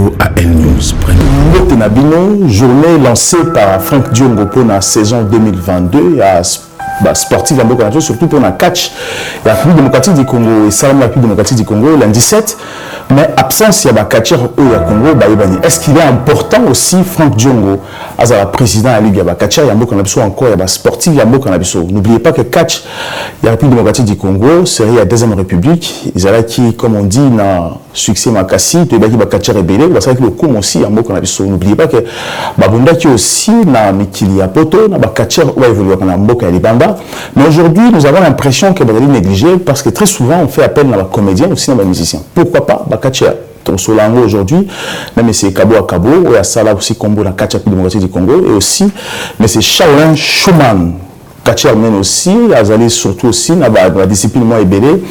Congo à L News. Nabino, journée lancée par Franck Diongo pour la saison 2022 à sportif en Boka, surtout pour la catch, la République démocratique du Congo et Salam la République démocratique du Congo lundi 7. Mais absence, il y a un catcher au Congo. Est-ce qu'il est important aussi, Franck Diongo, as la président de la Ligue, il y a un catcher, il y a un encore, il y a un sportif, il y a un n'oubliez pas que catch, la République démocratique du Congo, serait la deuxième république. Ils avaient qui, comme on dit, dans succès Makassi, tu es catcher rebelle, parce que le coup aussi, il y a un n'oubliez pas que Babunda qui aussi, na Mikili Apoto, na catcher, ou évoluer dans Mboka et Libanda. Mais aujourd'hui, nous avons l'impression que Badali négligé parce que très souvent, on fait appel à la comédienne aussi dans les musiciens. Pourquoi pas Bakatia Solango aujourd'hui, même c'est Kabo à Kabo, il y a ça là aussi Combo dans Katia démocratique du Congo, et aussi, mais c'est Shaolin Schumann. Katia mène aussi, il y a surtout aussi dans la discipline moins ébélée.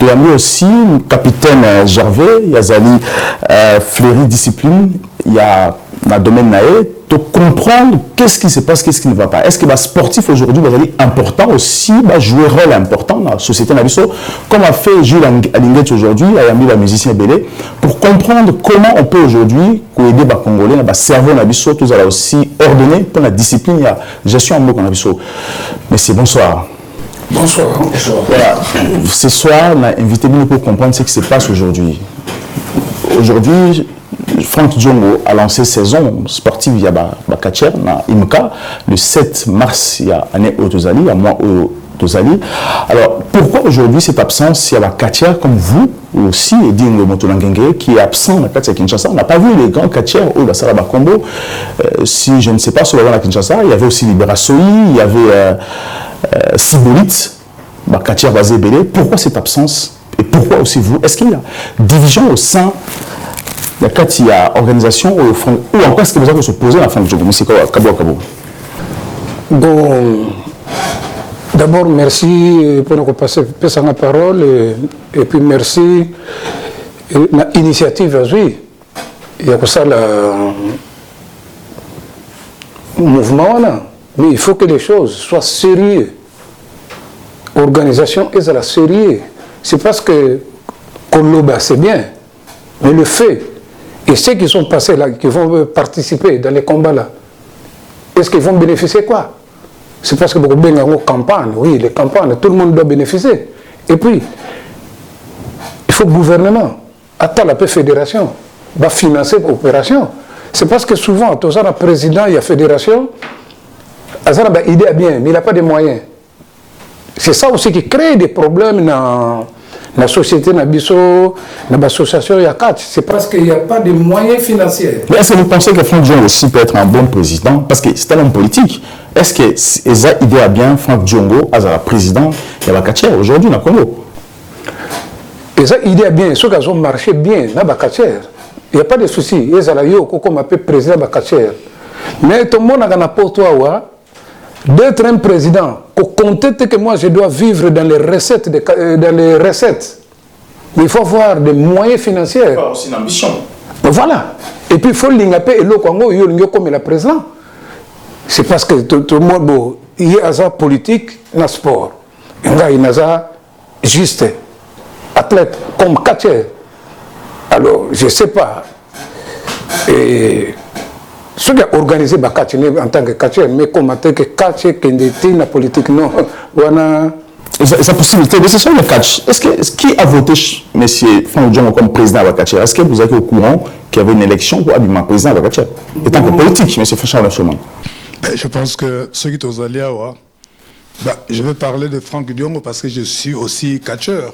Il y a aussi capitaine Gervais, il y a Fleury discipline, il y a dans le domaine naé, de comprendre qu'est-ce qui se passe, qu'est-ce qui ne va pas. Est-ce que le sportif aujourd'hui est important aussi, jouer un rôle important dans la société nabiso, comme a fait Jules Alinguet aujourd'hui, il a mis la musicien Bélé, pour comprendre comment on peut aujourd'hui aider les Congolais, le cerveau nabiso, tout ça aussi ordonné pour la discipline, la gestion en mot nabiso. Merci, bonsoir. Bonsoir. Voilà. Ce soir, on a invité nous pour comprendre ce qui se passe aujourd'hui. Aujourd'hui, Franck Diongo a lancé saison sportive via Bakacher, na IMCA, le 7 mars, il y a année Otozali, il y a mois Otozali. Alors, pourquoi aujourd'hui cette absence, il y a Bakacher comme vous aussi, et Dingo Motolangenge, qui est absent dans la Kinshasa? On n'a pas vu les grands Kacher au Bassara Bakombo. Si je ne sais pas sur la Kinshasa, il y avait aussi Libera Soyi, il y avait Sibolite, Bakacher basé Bélé. Pourquoi cette absence? Et pourquoi aussi vous? Est-ce qu'il y a division au sein? Il y a organisation ou encore est-ce que vous avez se poser à la fin du jour? Mais c'est quoi Kabo? Bon, d'abord merci pour nous passer la parole et puis merci l'initiative Azui. Il y a que ça le mouvement là, mais il faut que les choses soient sérieuses. Organisation est à la sérieux. C'est parce que Koloba c'est bien, mais le fait. Et ceux qui sont passés là, qui vont participer dans les combats là, est-ce qu'ils vont bénéficier quoi? C'est parce que beaucoup de campagnes, oui, les campagnes, tout le monde doit bénéficier. Et puis, il faut que le gouvernement, attends la fédération, va financer l'opération. C'est parce que souvent, tout ça, le président, il y a fédération, il a une idée bien, mais il n'a pas de moyens. C'est ça aussi qui crée des problèmes dans la société, dans l'association, il y a 4. C'est parce qu'il n'y a pas de moyens financiers. Mais est-ce que vous pensez que Franck Diongo aussi peut être un bon président? Parce que c'est un homme politique. Est-ce que ça idée à bien Franck Diongo as un président de la Bakacher aujourd'hui dans le Congo? Et ça idée à bien, ceux qui ont marché bien dans la Bakacher, il n'y a pas de souci. Ils ont comme appelé président de la Bakacher. Mais tout le monde a un pour toi d'être un président. Pour compter que moi je dois vivre dans les recettes, mais il faut avoir des moyens financiers. C'est une ambition. Voilà. Et puis il faut l'ingapé et le Congo, il y a comme le président. C'est parce que tout le monde, il y a un politique dans le sport. Il y a un juste athlète comme catcher. Alors, je ne sais pas. Et ceux qui ont organisé Bakatine en tant que catcher, mais comme en tant que catcher qui est dans la politique, non. C'est possibilité, mais c'est sur le catch. Qui a voté M. Franck Diongo comme président de Bakacher? Est-ce que vous êtes au courant qu'il y avait une élection pour Abima président de Bakacher? Étant que politique, M. Franck Diongo. Je pense que ceux qui sont allés je vais parler de Franck Diongo parce que je suis aussi catcheur.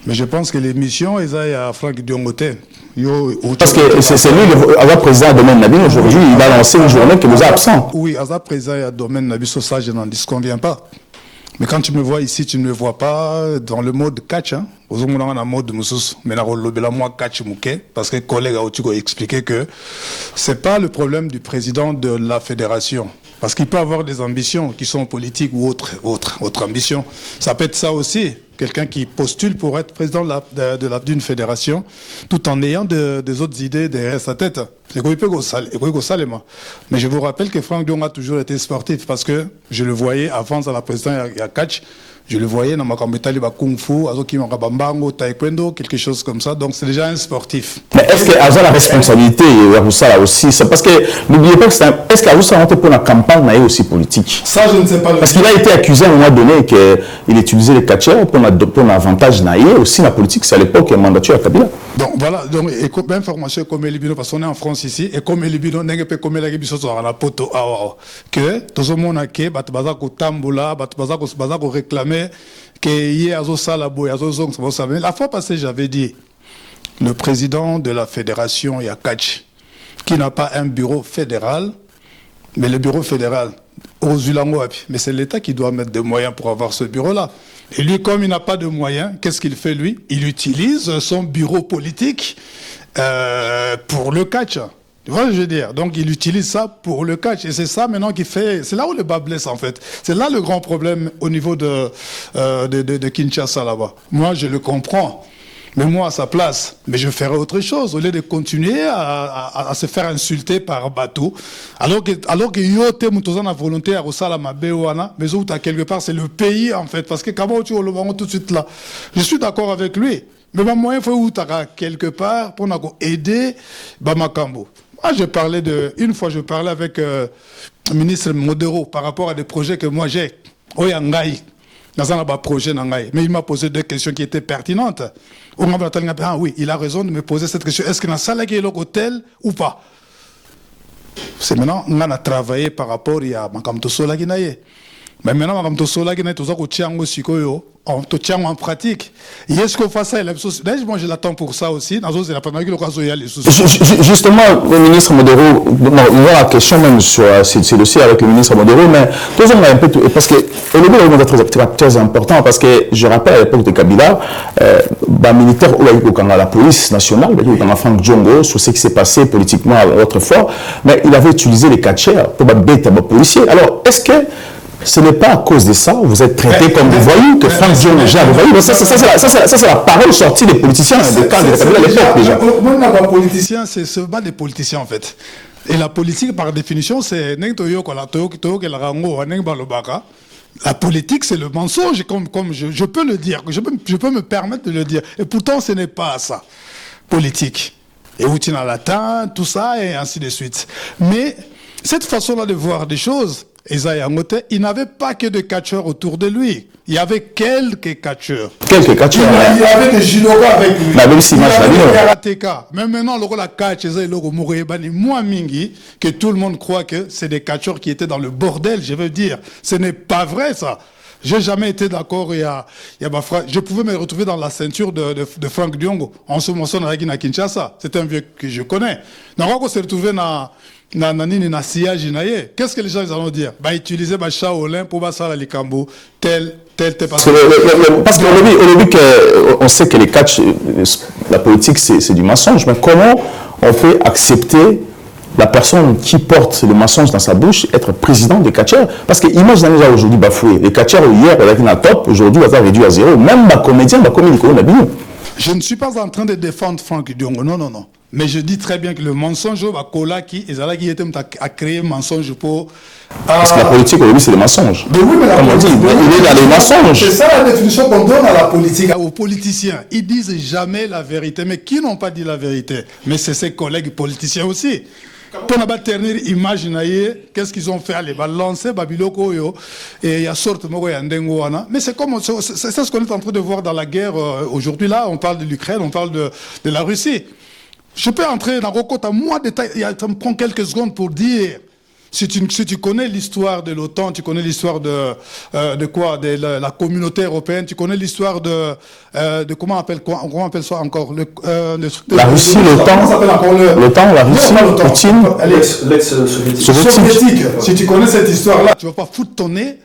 Mais je pense que l'émission, il y a Franck Diongo. Parce que c'est lui, le président de Domaine Nabi, aujourd'hui, il a lancé une journée qui nous a absent. Oui, Azar président de Domaine Nabi, ça, je n'en disconviens pas. Mais quand tu me vois ici, tu ne me vois pas dans le mode catch. Aux hommes, on a un mode moussous, mais moi catch mouké, parce que le collègue a expliqué que c'est pas le problème du président de la fédération. Parce qu'il peut avoir des ambitions qui sont politiques ou autres ambitions. Ça peut être ça aussi. Quelqu'un qui postule pour être président d'une fédération, tout en ayant des autres idées derrière sa tête. Mais je vous rappelle que Franck Diongo a toujours été sportif parce que je le voyais avant à la présidence, il y a catch. Je le voyais dans ma campagne, Kung Fu, Bambango, Taekwondo, quelque chose comme ça. Donc c'est déjà un sportif. Mais est-ce qu'il a la responsabilité là aussi? Parce que n'oubliez pas que est-ce qu'Aroussa a été pour la campagne aussi politique? Ça, je ne sais pas. Parce qu'il a été accusé à un moment donné qu'il utilisait les catcheurs pour un avantage naïe aussi la politique. C'est à l'époque mandature à Kabila. Donc voilà, donc information comme Elibino, parce qu'on est en France ici, et comme Elibino, n'est pas comme la Gibiso sur la poto, que tout le monde a que, Batbazako Tamboula, Batbazako réclamé, que hier, Azo Salabo, Azo Zong, vous savez, la fois passée, j'avais dit, le président de la fédération Yakach, qui n'a pas un bureau fédéral, mais le bureau fédéral, mais c'est l'État qui doit mettre des moyens pour avoir ce bureau-là. Et lui, comme il n'a pas de moyens, qu'est-ce qu'il fait lui? Il utilise son bureau politique pour le catch. Tu vois ce que je veux dire? Donc il utilise ça pour le catch. Et c'est ça maintenant qui fait... C'est là où le bas blesse en fait. C'est là le grand problème au niveau de Kinshasa là-bas. Moi, je le comprends. Mais moi, à sa place, mais je ferais autre chose au lieu de continuer à se faire insulter par bateau. Alors que yote mutozana volonté à Rosala Mabewana, mais où quelque part c'est le pays en fait, parce que comment tu le tout de suite là. Je suis d'accord avec lui, mais ma moyen faut où t'as quelque part pour nous aider Bamakambo. Moi, une fois je parlais avec le ministre Modero par rapport à des projets que moi j'ai. Oyangai. Dans un projet, mais il m'a posé deux questions qui étaient pertinentes. Ah oui, il a raison de me poser cette question. Est-ce qu'il y a un salaire qui est l'hôtel ou pas? C'est maintenant, on a travaillé par rapport à Makamto Solaginaye. Mais maintenant, Makamto Solaginaye, tout ça, on te tient en pratique. Et est-ce qu'on fait ça? D'ailleurs, moi, je l'attends pour ça aussi. Justement, le ministre Modero, il y a la question même sur ce dossier avec le ministre Modero, mais tous on a un peu tout, parce que au début, il y a très important, parce que je rappelle à l'époque de Kabila, militaire, la police nationale, Franck Diongo, sur ce qui s'est passé politiquement autrefois, mais il avait utilisé les catcheurs pour bêter les policiers. Alors, est-ce que ce n'est pas à cause de ça, vous êtes traité comme des voyous, que Franck Diongo est un voyou? Ça, c'est la parole sortie des politiciens de l'époque déjà. Les politiciens, c'est ce bas des politiciens en fait. Et la politique, par définition, c'est la politique, c'est le mensonge, comme je peux le dire, je peux me permettre de le dire. Et pourtant, ce n'est pas ça, politique. Et Outina latin, tout ça, et ainsi de suite. Mais cette façon-là de voir des choses, il n'avait pas que des catcheurs autour de lui. Il y avait quelques catcheurs. Quelques catcheurs. Il y avait des judokas avec lui. Il y avait des karatéka. Mais maintenant, le catch, moi, Mingi, que tout le monde croit que c'est des catcheurs qui étaient dans le bordel, je veux dire. Ce n'est pas vrai, ça. J'ai jamais été d'accord. Je pouvais me retrouver dans la ceinture de Franck Diongo. En ce moment, on a Kinshasa. C'est un vieux que je connais. Donc, on s'est retrouvé dans qu'est-ce que les gens vont dire? Utiliser Shaolin pour passer à l'Ikambo, tel. Parce qu'on sait que les catchs, la politique, c'est du mensonge. Mais comment on peut accepter la personne qui porte le mensonge dans sa bouche être président des catcheurs? Parce que imaginez déjà aujourd'hui bafoué. Les catcheurs hier, avec une top, aujourd'hui, ils sont réduits à zéro. Même les comédiens, les comédiens, je ne suis pas en train de défendre Franck Diongo, non. Mais je dis très bien que le mensonge, qui a créé un mensonge pour... Parce que la politique, aujourd'hui, c'est le mensonge. Mais oui, mais la politique, il est dans les mensonges. C'est ça la définition qu'on donne à la politique. Aux politiciens, ils disent jamais la vérité. Mais qui n'ont pas dit la vérité? Mais c'est ses collègues politiciens aussi. Pour ne pas ternir image, qu'est-ce qu'ils ont fait? Les balancer, Babiloko, et il y a sorte de mais c'est ça ce qu'on est en train de voir dans la guerre aujourd'hui. Là, on parle de l'Ukraine, on parle de la Russie. Je peux entrer dans à moins de détails. Ça me prend quelques secondes pour dire. Si tu connais l'histoire de l'OTAN, tu connais l'histoire de la communauté européenne, tu connais l'histoire de comment on appelle ça encore la Russie, l'OTAN, la Russie, Poutine, l'ex-soviétique. Si tu connais cette histoire-là, tu vas pas foutre ton nez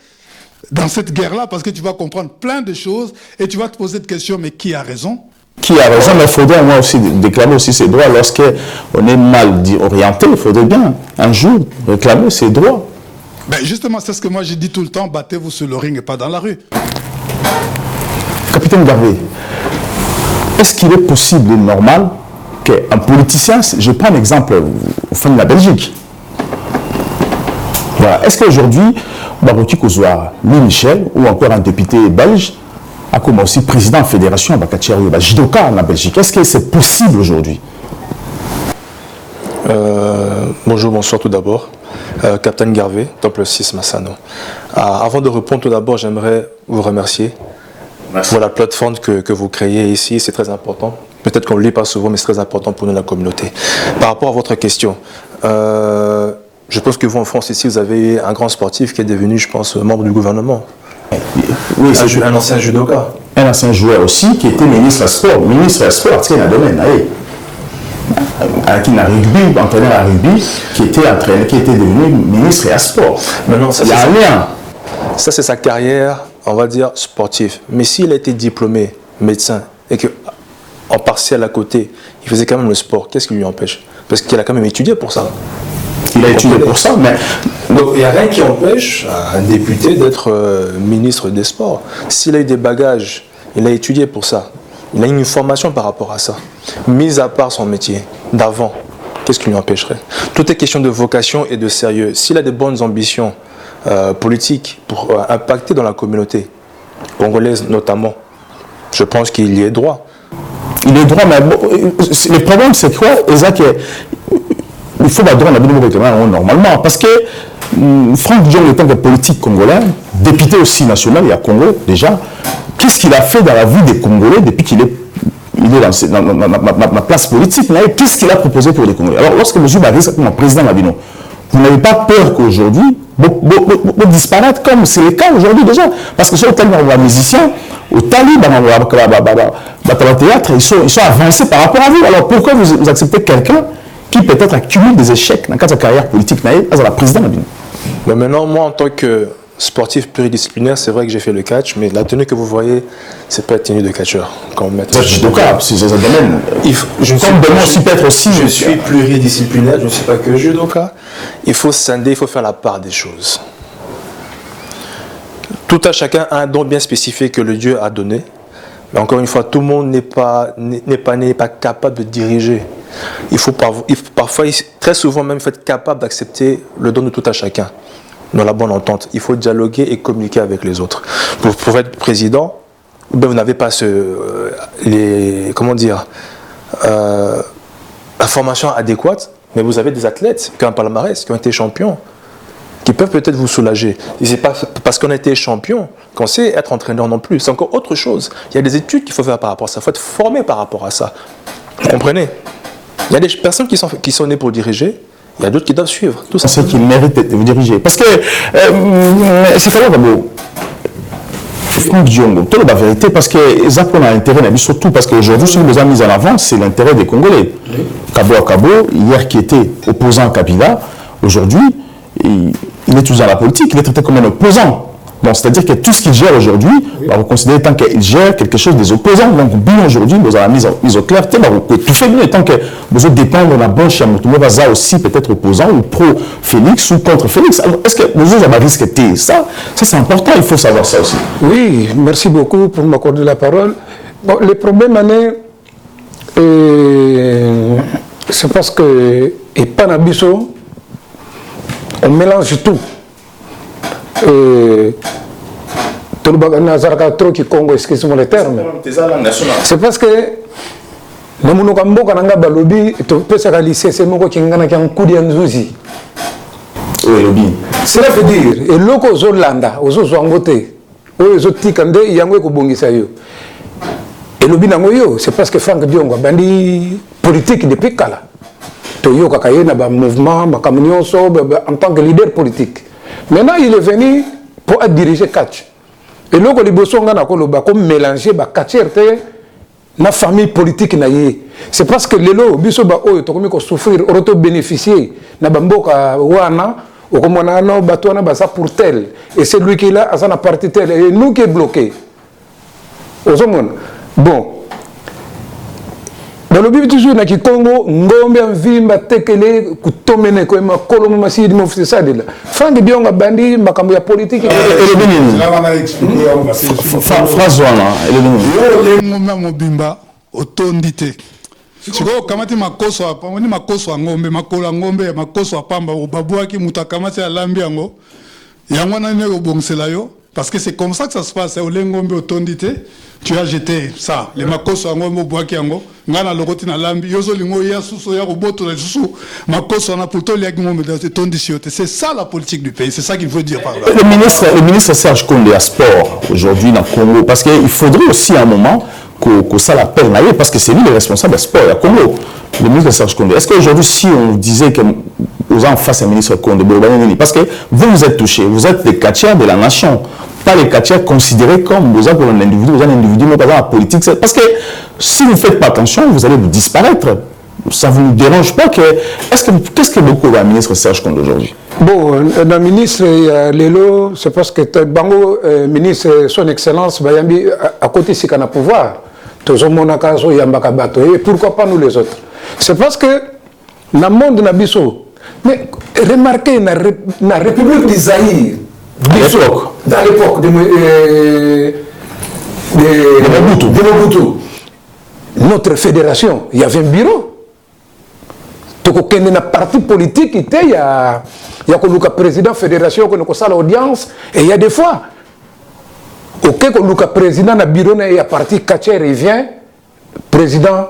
dans cette guerre-là parce que tu vas comprendre plein de choses et tu vas te poser des questions, mais qui a raison? Qui a raison, mais il faudrait moi aussi déclamer aussi ses droits. Lorsqu'on est mal orienté, il faudrait bien un jour réclamer ses droits. Ben justement, c'est ce que moi j'ai dit tout le temps, battez-vous sur le ring et pas dans la rue. Capitaine Garvey, est-ce qu'il est possible et normal qu'un politicien, je prends un exemple au fin de la Belgique, voilà. Est-ce qu'aujourd'hui, Baroki Kozwa, Louis Michel, ou encore un député belge, a comme aussi président de la fédération Bakacheri, Jidoka en Belgique. Est-ce que c'est possible aujourd'hui? Bonjour, bonsoir tout d'abord. Capitaine Garvey, Temple 6 Massano. Avant de répondre tout d'abord, j'aimerais vous remercier. Merci. Pour la plateforme que vous créez ici, c'est très important. Peut-être qu'on ne le lit pas souvent, mais c'est très important pour nous, la communauté. Par rapport à votre question, je pense que vous, en France, ici, vous avez un grand sportif qui est devenu, je pense, membre du gouvernement. Oui, c'est un ancien judoka. Un ancien joueur aussi, qui était ministre des Sports, qui est dans le domaine. Qui n'a rugby, entraîneur à rugby, qui était devenu ministre des Sports. Maintenant, ça, il y a un lien. Ça, c'est sa carrière, on va dire, sportive. Mais s'il a été diplômé médecin et qu'en partiel à côté, il faisait quand même le sport, qu'est-ce qui lui empêche? Parce qu'il a quand même étudié pour ça. Il a étudié pour ça, mais... Donc, il n'y a rien qui empêche un député d'être ministre des Sports. S'il a eu des bagages, il a étudié pour ça. Il a une formation par rapport à ça. Mis à part son métier d'avant, qu'est-ce qui lui empêcherait? Tout est question de vocation et de sérieux. S'il a des bonnes ambitions politiques pour impacter dans la communauté congolaise notamment, je pense qu'il y est droit. Il est droit, mais bon, le problème c'est quoi? Il faut droit normalement, parce que Franck Dion, en tant que politique congolais, député aussi national, il y a Congo déjà, qu'est-ce qu'il a fait dans la vie des Congolais depuis qu'il est dans ma place politique? Qu'est-ce qu'il a proposé pour les Congolais? Alors, lorsque M. Barry, comme président Mabino, vous n'avez pas peur qu'aujourd'hui, vous disparaître comme c'est le cas aujourd'hui déjà? Parce que sur le tellement de musiciens, au talib, dans le théâtre, ils sont avancés par rapport à vous. Alors, pourquoi vous acceptez quelqu'un qui peut-être accumule des échecs dans sa carrière politique, à la présidente Mabino? Mais maintenant, moi, en tant que sportif pluridisciplinaire, c'est vrai que j'ai fait le catch, mais la tenue que vous voyez, c'est pas la tenue de catcheur. C'est un domaine. Je suis pluridisciplinaire, je ne suis pas que judoka. Il faut scinder, il faut faire la part des choses. Tout à chacun a un don bien spécifique que le Dieu a donné. Mais encore une fois, tout le monde n'est pas capable de diriger. Il faut parfois, très souvent même, il faut être capable d'accepter le don de tout à chacun. Dans la bonne entente, il faut dialoguer et communiquer avec les autres. Pour être président, vous n'avez pas la formation adéquate, mais vous avez des athlètes qui ont un palmarès, qui ont été champions, qui peuvent peut-être vous soulager. Et c'est pas parce qu'on a été champion qu'on sait être entraîneur non plus. C'est encore autre chose. Il y a des études qu'il faut faire par rapport à ça. Il faut être formé par rapport à ça. Vous comprenez? Il y a des personnes qui sont nées pour diriger. Il y a d'autres qui doivent suivre. Tout ça. Ceux qui méritent de vous diriger. Parce que c'est quand même Franck Diongo, tout la vérité, parce que ça prend un intérêt, surtout parce qu'aujourd'hui, ce que nous avons mis en avant, c'est l'intérêt des Congolais. Oui. Kabo Akabo, hier qui était opposant à Kabila, aujourd'hui, il est toujours dans la politique, il est traité comme un opposant. Donc, c'est-à-dire que tout ce qu'il gère aujourd'hui, oui, vous considérez tant qu'il gère quelque chose des opposants. Donc, bien aujourd'hui, vous avez mise au clair, tout fait bien, tant que vous êtes dépendre de la bonne chambre, tout le monde va aussi peut-être opposant ou pro-Félix ou contre Félix. Alors, est-ce que vous avez risqué ça? Ça, c'est important, il faut savoir ça aussi. Oui, merci beaucoup pour m'accorder la parole. Bon, le problème, c'est parce que, et Panabiso, on mélange tout. Congo, excusez-moi le terme. C'est parce que cela veut dire et loko zolanda ozozwangote oyo zotikande yango ekobongisa yo elobi nango yo c'est parce que Franck Diongo bandi politique depuis kala toyo kakaye na ba mouvement makambo nyonso en tant que leader politique. Maintenant, il est venu pour diriger catch. Et là, il mélanger la catcher la famille politique. C'est parce que les lots, ils ont souffrir, ils ont bénéficié. Ils ont pour tel. Et c'est lui qui est là, à sa partie tel. Et nous qui est bloqué. Bon. Dans le but toujours na Congo, ngombe mvimba tekele kutomene ko ma kolomo masidi mo fisa de la. Franck Diongo bandi makambo ya politique. François là, le ngombe mobimba otondite. Siko kamati makoso apa, woni makoso ngombe, makola ngombe, makoso apamba obabwaki mutakamati alambi yango. Parce que c'est comme ça que ça se passe. Tu as jeté ça. Les makos en gomo boaki ango. Ngana logoti na lambi. Yozo lingo ya suso ya roboto na suso. Makos en a plutôt les agimos de tondiciote. C'est ça la politique du pays. C'est ça qu'il veut dire par là. Le ministre Serge Koundé à sport aujourd'hui dans le Congo. Parce qu'il faudrait aussi à un moment que ça l'appelle naïe. Parce que c'est lui le responsable de sport à Congo. Le ministre Serge Koundé. Est-ce qu'aujourd'hui, si on disait que vous en face à ministre Koundé, parce que vous êtes touché, vous êtes des catcheurs de la nation. Pas les catcheurs considérés comme vous êtes un individu, mais pas dans la politique. Parce que si vous ne faites pas attention, vous allez vous disparaître. Ça ne vous dérange pas que... Qu'est-ce que beaucoup de la ministre Serge Koundé aujourd'hui? Bon, le ministre Lelo, c'est parce que Bango, ministre, son excellence, Bayambi, à côté si qu'on a pouvoir, tous monakazo yambakabato, et pourquoi pas nous les autres? C'est parce que dans le monde Nabiso, mais remarquez, dans la République d'Isaïe, dans l'époque de Mobutu, notre fédération, il y avait un bureau. Donc, il y a un parti politique qui était, il y a le président de la fédération, qui a l'audience, et il y a des fois, le président de la bureau, il y a un parti catcher, il vient, président.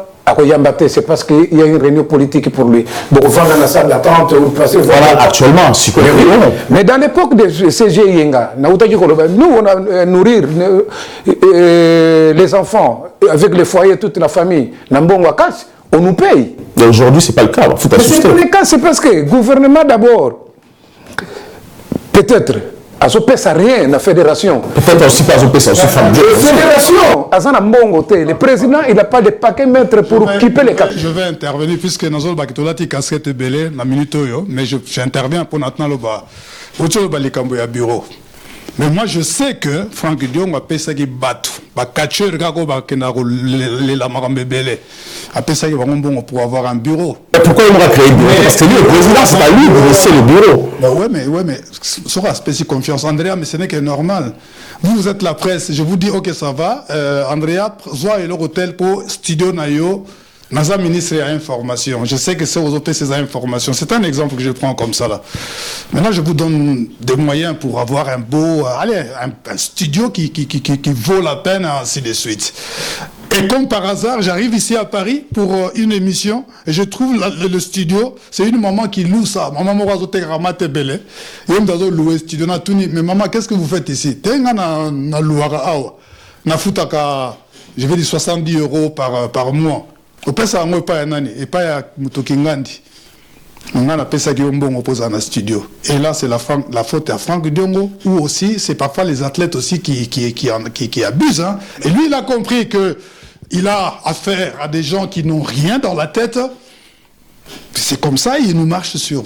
C'est parce qu'il y a une réunion politique pour lui. Bon, on va dans la salle d'attente, on passe. Voilà, actuellement, mais dans l'époque de CG Yenga, nous, on a nourrir les enfants avec les foyers, toute la famille. On nous paye. Mais aujourd'hui, ce n'est pas le cas. C'est pas le cas, c'est parce que le gouvernement d'abord, peut-être, a à rien, la fédération. Peut-être aussi pas la fédération, le président, il n'a pas de paquet maître pour occuper les cas. Je vais intervenir puisque nous avons une casquette belée, la minute, mais j'interviens pour maintenant le bureau. Mais moi, je sais que Franck Dion a pensé qu'il bat. Pour avoir un bureau. Pourquoi il va créer le bureau? Parce que lui, le président, c'est pas lui de laisser le bureau. Ouais, mais ça a spécial confiance. Andrea, mais ce n'est que normal. Vous êtes la presse, je vous dis, ok, ça va. Andrea, soit il hôtel pour studio Nayo. Naza ministre a information. Je sais que c'est aux autres ces informations. C'est un exemple que je prends comme ça là. Maintenant, je vous donne des moyens pour avoir un beau, un studio qui vaut la peine, ainsi de suite. Et comme par hasard, j'arrive ici à Paris pour une émission et je trouve le studio, c'est une maman qui loue ça. Maman Morazote Ramate Bele. Et on doit louer le studio. Mais maman, qu'est-ce que vous faites ici? Tenga na louara awa. Na futaka, je vais dire 70 € par mois. Au pesa ango pas un année et pas à Mutokingandi. On a pesa qui bon opposé dans studio. Et là c'est la faute à Franck Diongo ou aussi c'est parfois les athlètes aussi qui abusent. Hein. Et lui il a compris que il a affaire à des gens qui n'ont rien dans la tête. C'est comme ça, il nous marche sur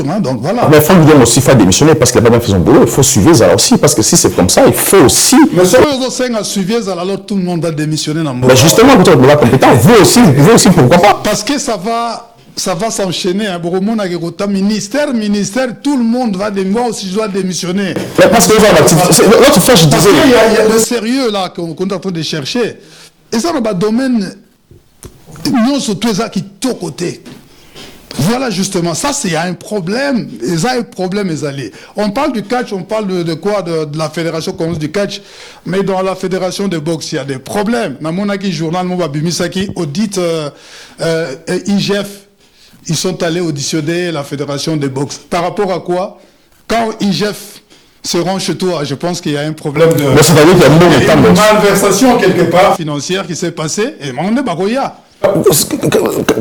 hein, donc voilà. Mais Franck Diongo aussi fait démissionner parce qu'il n'a pas bien fait son boulot. Il faut suivre ça aussi, parce que si c'est comme ça, il faut aussi... Mais si vous avez suivi ça, alors tout le monde va démissionner dans le monde. Mais justement, vous êtes compétent, vous aussi, pourquoi pas? Parce que ça va s'enchaîner. Hein. Ministère, tout le monde va démissionner. Moi aussi, je dois démissionner. Mais parce que l'autre fois, je disais... Il y a le sérieux là qu'on est en train de chercher. Et ça, dans le domaine, nous, surtout ça qui est au côté. Voilà justement, ça c'est un problème, et ça un problème les alliés. On parle du catch, on parle de quoi, de la fédération du catch, mais dans la fédération de boxe, il y a des problèmes. Dans mon journal, mon Bimisaki audite IGF, ils sont allés auditionner la fédération de boxe. Par rapport à quoi? Quand IGF se rend chez toi, je pense qu'il y a un problème de... Mais c'est-à-dire qu'il y a une malversation quelque part financière qui s'est passée, et on est bagoya.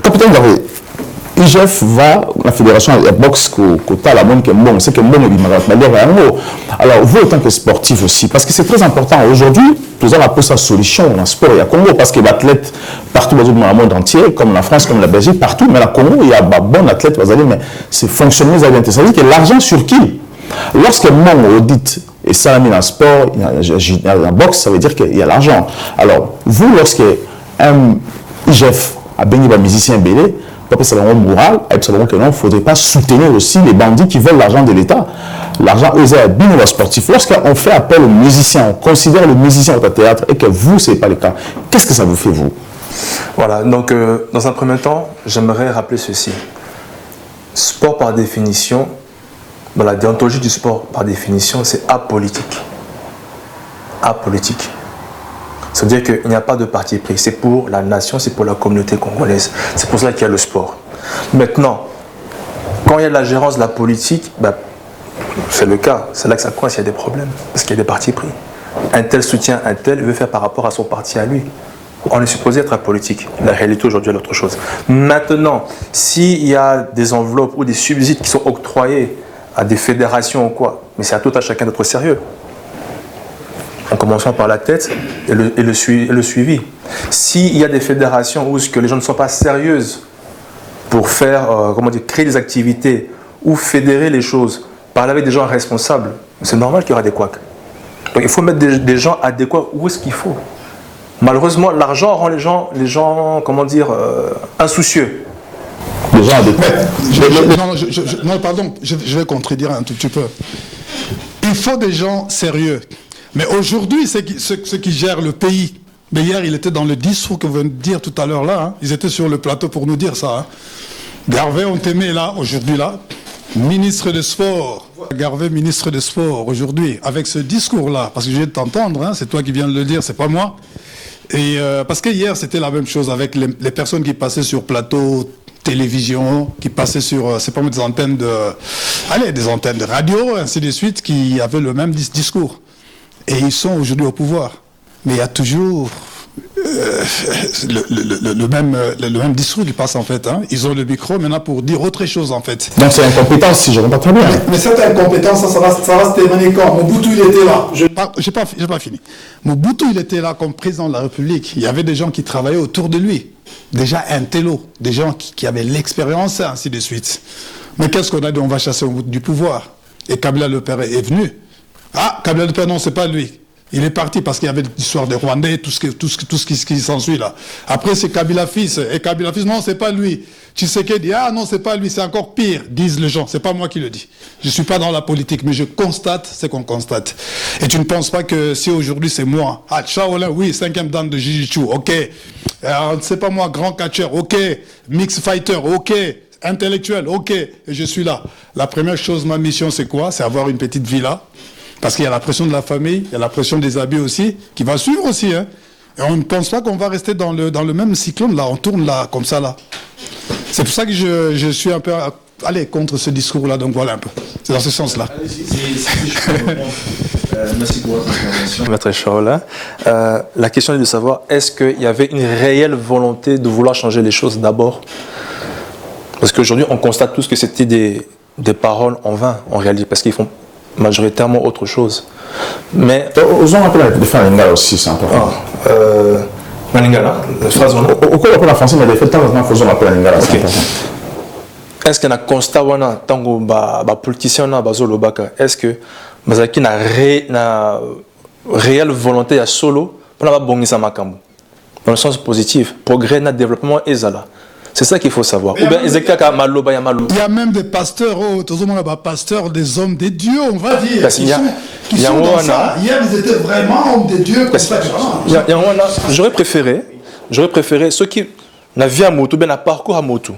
Capitaine Garé, IGF va, la fédération de boxe, côté la bonne, c'est que bon, alors vous, en tant que sportif aussi, parce que c'est très important aujourd'hui, nous avons appris sa solution dans le sport et à Congo, parce que l'athlète partout dans le monde entier, comme la France, comme la Belgique, partout, mais la Congo, il y a un bon athlète, mais c'est fonctionner, ça veut dire que l'argent sur qui? Lorsque mon audit et ça mis dans le sport, il y a la boxe, ça veut dire qu'il y a l'argent. Alors, vous, lorsque un IGF a béni un musicien belé, c'est vraiment moral, et c'est vraiment que non, il ne faudrait pas soutenir aussi les bandits qui veulent l'argent de l'État. L'argent est bien aux sportifs. Lorsqu'on fait appel aux musiciens, on considère le musicien au théâtre et que vous, ce n'est pas le cas, qu'est-ce que ça vous fait, vous? Voilà, donc dans un premier temps, j'aimerais rappeler ceci. Sport par définition, Dans la déontologie du sport, par définition, c'est apolitique. Apolitique. C'est-à-dire qu'il n'y a pas de parti pris. C'est pour la nation, c'est pour la communauté congolaise. C'est pour ça qu'il y a le sport. Maintenant, quand il y a de la gérance de la politique, c'est le cas. C'est là que ça coince, il y a des problèmes. Parce qu'il y a des partis pris. Un tel soutient un tel, il veut faire par rapport à son parti à lui. On est supposé être apolitique. La réalité aujourd'hui est autre chose. Maintenant, s'il y a des enveloppes ou des subsides qui sont octroyés à des fédérations ou quoi, mais c'est à tout à chacun d'être sérieux. En commençant par la tête et le suivi. S'il y a des fédérations où les gens ne sont pas sérieuses pour faire, créer des activités ou fédérer les choses, parler avec des gens responsables, c'est normal qu'il y aura des couacs. Donc il faut mettre des gens adéquats où est-ce qu'il faut. Malheureusement, l'argent rend les gens insoucieux. Les gens adéquats. Non, pardon, je vais contredire un tout petit peu. Il faut des gens sérieux. Mais aujourd'hui, ceux qui gèrent le pays, mais hier, il était dans le discours que vous venez de dire tout à l'heure là, hein, ils étaient sur le plateau pour nous dire ça. Hein. Garvey, on t'aimait là, aujourd'hui là, ministre de sport. Garvey, ministre de sport, aujourd'hui, avec ce discours-là, parce que je viens de t'entendre, hein, c'est toi qui viens de le dire, c'est pas moi. Et parce que hier, c'était la même chose avec les personnes qui passaient sur plateau télévision, qui passaient sur, c'est pas des antennes des antennes de radio, ainsi de suite, qui avaient le même discours. Et ils sont aujourd'hui au pouvoir. Mais il y a toujours le même discours qui passe en fait. Hein. Ils ont le micro maintenant pour dire autre chose en fait. Donc c'est incompétence si je ne comprends pas très bien. Mais cette incompétence, ça va se terminer quand Mobutu, il était là. J'ai pas fini. Mobutu, il était là comme président de la République. Il y avait des gens qui travaillaient autour de lui. Déjà un télo. Des gens qui avaient l'expérience, ainsi de suite. Mais qu'est-ce qu'on a dit? On va chasser Mobutu du pouvoir. Et Kabila le Père est venu. Ah, Kabila le Père, non, c'est pas lui. Il est parti parce qu'il y avait l'histoire des Rwandais, tout ce qui s'ensuit là. Après, c'est Kabila fils. Et Kabila fils, non, c'est pas lui. Tshisekedi dit, ah non, c'est pas lui, c'est encore pire, disent les gens. C'est pas moi qui le dis. Je suis pas dans la politique, mais je constate ce qu'on constate. Et tu ne penses pas que si aujourd'hui c'est moi, ah, Shaolin, oui, 5e dan de Jiu-Jitsu, ok. C'est pas moi, grand catcheur, ok. Mix fighter, ok. Intellectuel, ok. Et je suis là. La première chose, ma mission, c'est quoi? C'est avoir une petite villa. Parce qu'il y a la pression de la famille, il y a la pression des habits aussi, qui va suivre aussi. Hein. Et on ne pense pas qu'on va rester dans le même cyclone, là, on tourne là, comme ça, là. C'est pour ça que je suis un peu contre ce discours-là, donc voilà un peu. C'est dans ce sens-là. Merci pour votre intervention. Maître Shaolin, la question est de savoir, est-ce qu'il y avait une réelle volonté de vouloir changer les choses d'abord? Parce qu'aujourd'hui, on constate tous que c'était des paroles en vain, en réalité, parce qu'ils font majoritairement autre chose. Mais osons un peu de faire un lingala aussi, c'est important. Lingala, phrase on a. Au cours de la français, mais les faits, faisons un peu la lingala, c'est important. Est-ce qu'il y a un constat wana tango ba politicien na bazolo baka? Est-ce que mazaki na réelle volonté à solo pour la bongisa makambo dans le sens positif, progrès na développement ezala? C'est ça qu'il faut savoir. Il y a même des pasteurs, pasteurs, des hommes des dieux, on va dire, qui sont dans ça. Hier, ils étaient vraiment hommes des dieux. J'aurais préféré ceux qui n'ont vu à moto, bien un parcours à moto,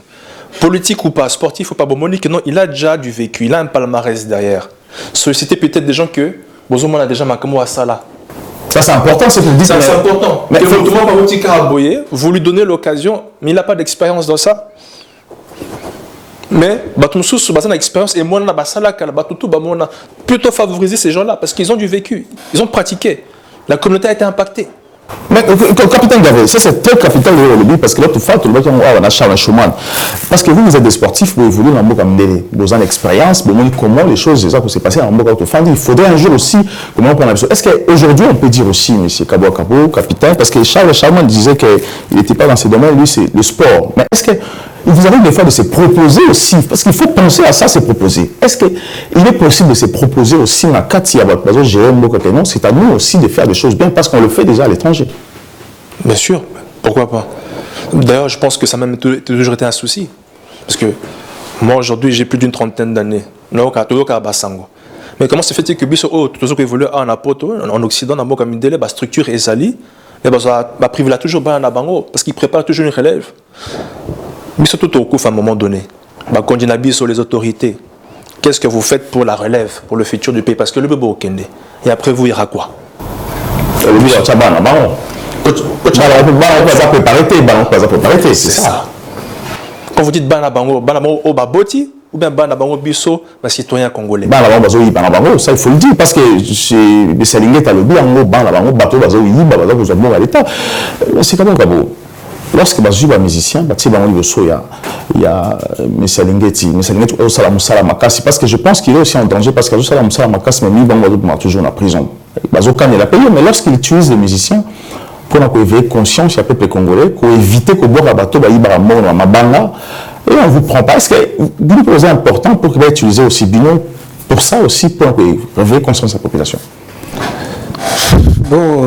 politique ou pas, sportif ou pas, bon, Monique, non, il a déjà du vécu, il a un palmarès derrière. Solliciter peut-être des gens que, bon, a déjà Makamo à Sala. Ça, c'est important, c'est ce que vous dites. C'est important. Mais vous lui donnez l'occasion, mais il n'a pas d'expérience dans ça. Mais, on a expérience et moi, on a plutôt favorisé ces gens-là parce qu'ils ont du vécu, ils ont pratiqué. La communauté a été impactée. Mais capitaine Gavé, ça c'est très capital de l'objet parce que là, tu fais tout le monde on a Charles Schumann. Parce que vous êtes des sportifs, vous évoluez dans le monde vous avez l'expérience, vous voyez comment les choses déjà s'est passé dans le monde. Il faudrait un jour aussi comment prendre la chose. Est-ce qu'aujourd'hui on peut dire aussi, monsieur Kabo Kabo, capitaine, parce que Charles Schumann disait qu'il n'était pas dans ces domaines, lui c'est le sport. Mais est-ce que vous avez des fois de se proposer aussi, parce qu'il faut penser à ça, se proposer. Est-ce qu'il est possible de se proposer aussi dans Kati à votre base, c'est à nous aussi de faire des choses bien, parce qu'on le fait déjà à l'étranger. Bien sûr, pourquoi pas. D'ailleurs, je pense que ça a même toujours été un souci. Parce que moi, aujourd'hui, j'ai plus d'une trentaine d'années. Mais comment se fait-il que Bisso, toujours évolué en Occident, dans le délai, la structure est salie, et la privé toujours bien en abango, parce qu'il prépare toujours une relève. Mais surtout au coup à un moment donné, quand on a sur les autorités, qu'est-ce que vous faites pour la relève, pour le futur du pays? Parce que le bébé au Kende. Et après vous, il y aura quoi? Le bébé au Tchabana, c'est ça. Quand vous dites Bana Bango au Baboti, ou bien Bana Bango Bisso, les citoyens congolais. Bana Bango, ça il faut le dire, parce que c'est Salingé Talobi, Bana Bango, Bateau Bazo, Bazo, vous avez à l'État. C'est quand même comme vous. Lorsque je suis musicien, il y a M. Lingeti au Salamakasi, parce que je pense qu'il est aussi en danger, parce que Salamakasi, mais il est toujours en prison. Il a payé, mais lorsqu'il utilise les musiciens, pour éveiller conscience du peuple congolais, pour éviter que le bateau soit mort dans ma bande, et on ne vous prend pas. Est-ce que c'est important pour qu'il utiliser aussi Bino, pour ça aussi, pour éveiller conscience de la population? Bon,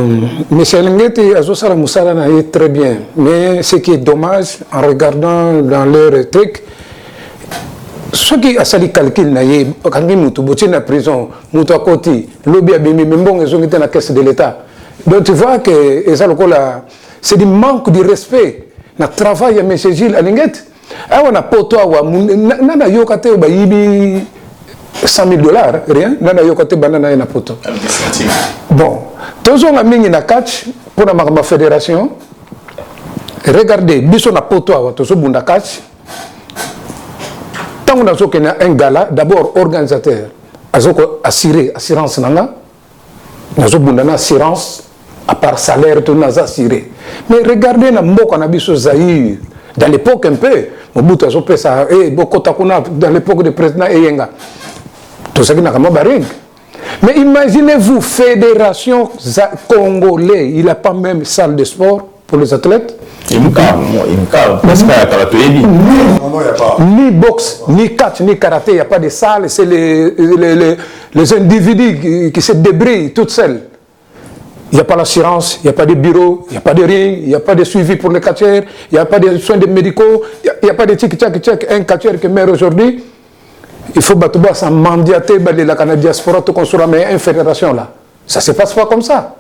M. Lingeti Azosala Moussala est très bien, mais ce qui est dommage en regardant dans leur truc, ceux qui ont sali calcul, quand ils sont en prison, ils sont à côté, lobby a bimi, même bon, ils sont dans la caisse de l'État. Donc tu vois que c'est du manque de respect dans le travail de M. Gilles Lingeti. On a poto, on a yokate, on a 100 000 $, rien, on a yokate, banana et na poto. Bon. Tous les gens qui catch pour la fédération, regardez, biso na poto tous les gens catch. Tant qu'on a un gala, d'abord organisateur, assuré assurance nanga, na assurance à part salaire tout na assuré. Mais regardez na mboko na biso Zaïre, dans l'époque un peu, Mobutu a fait ça, et Bokotakuna dans l'époque du président Eyenga, tout ça qui n'a pas baring. Mais imaginez-vous, fédération congolaise, il n'a pas même salle de sport pour les athlètes. Ni boxe, ni catch, ni karaté, il n'y a pas de salle, c'est les individus qui se débrouillent toutes seuls. Il n'y a pas l'assurance, il n'y a pas de bureau, il n'y a pas de ring, il n'y a pas de suivi pour les catcheurs, il n'y a pas de soins médicaux, il n'y a pas de tic-tac-tac. Un catcheur qui meurt aujourd'hui, il faut s'en mandiater la diaspora tout construire une fédération là. Ça ne se passe pas comme ça.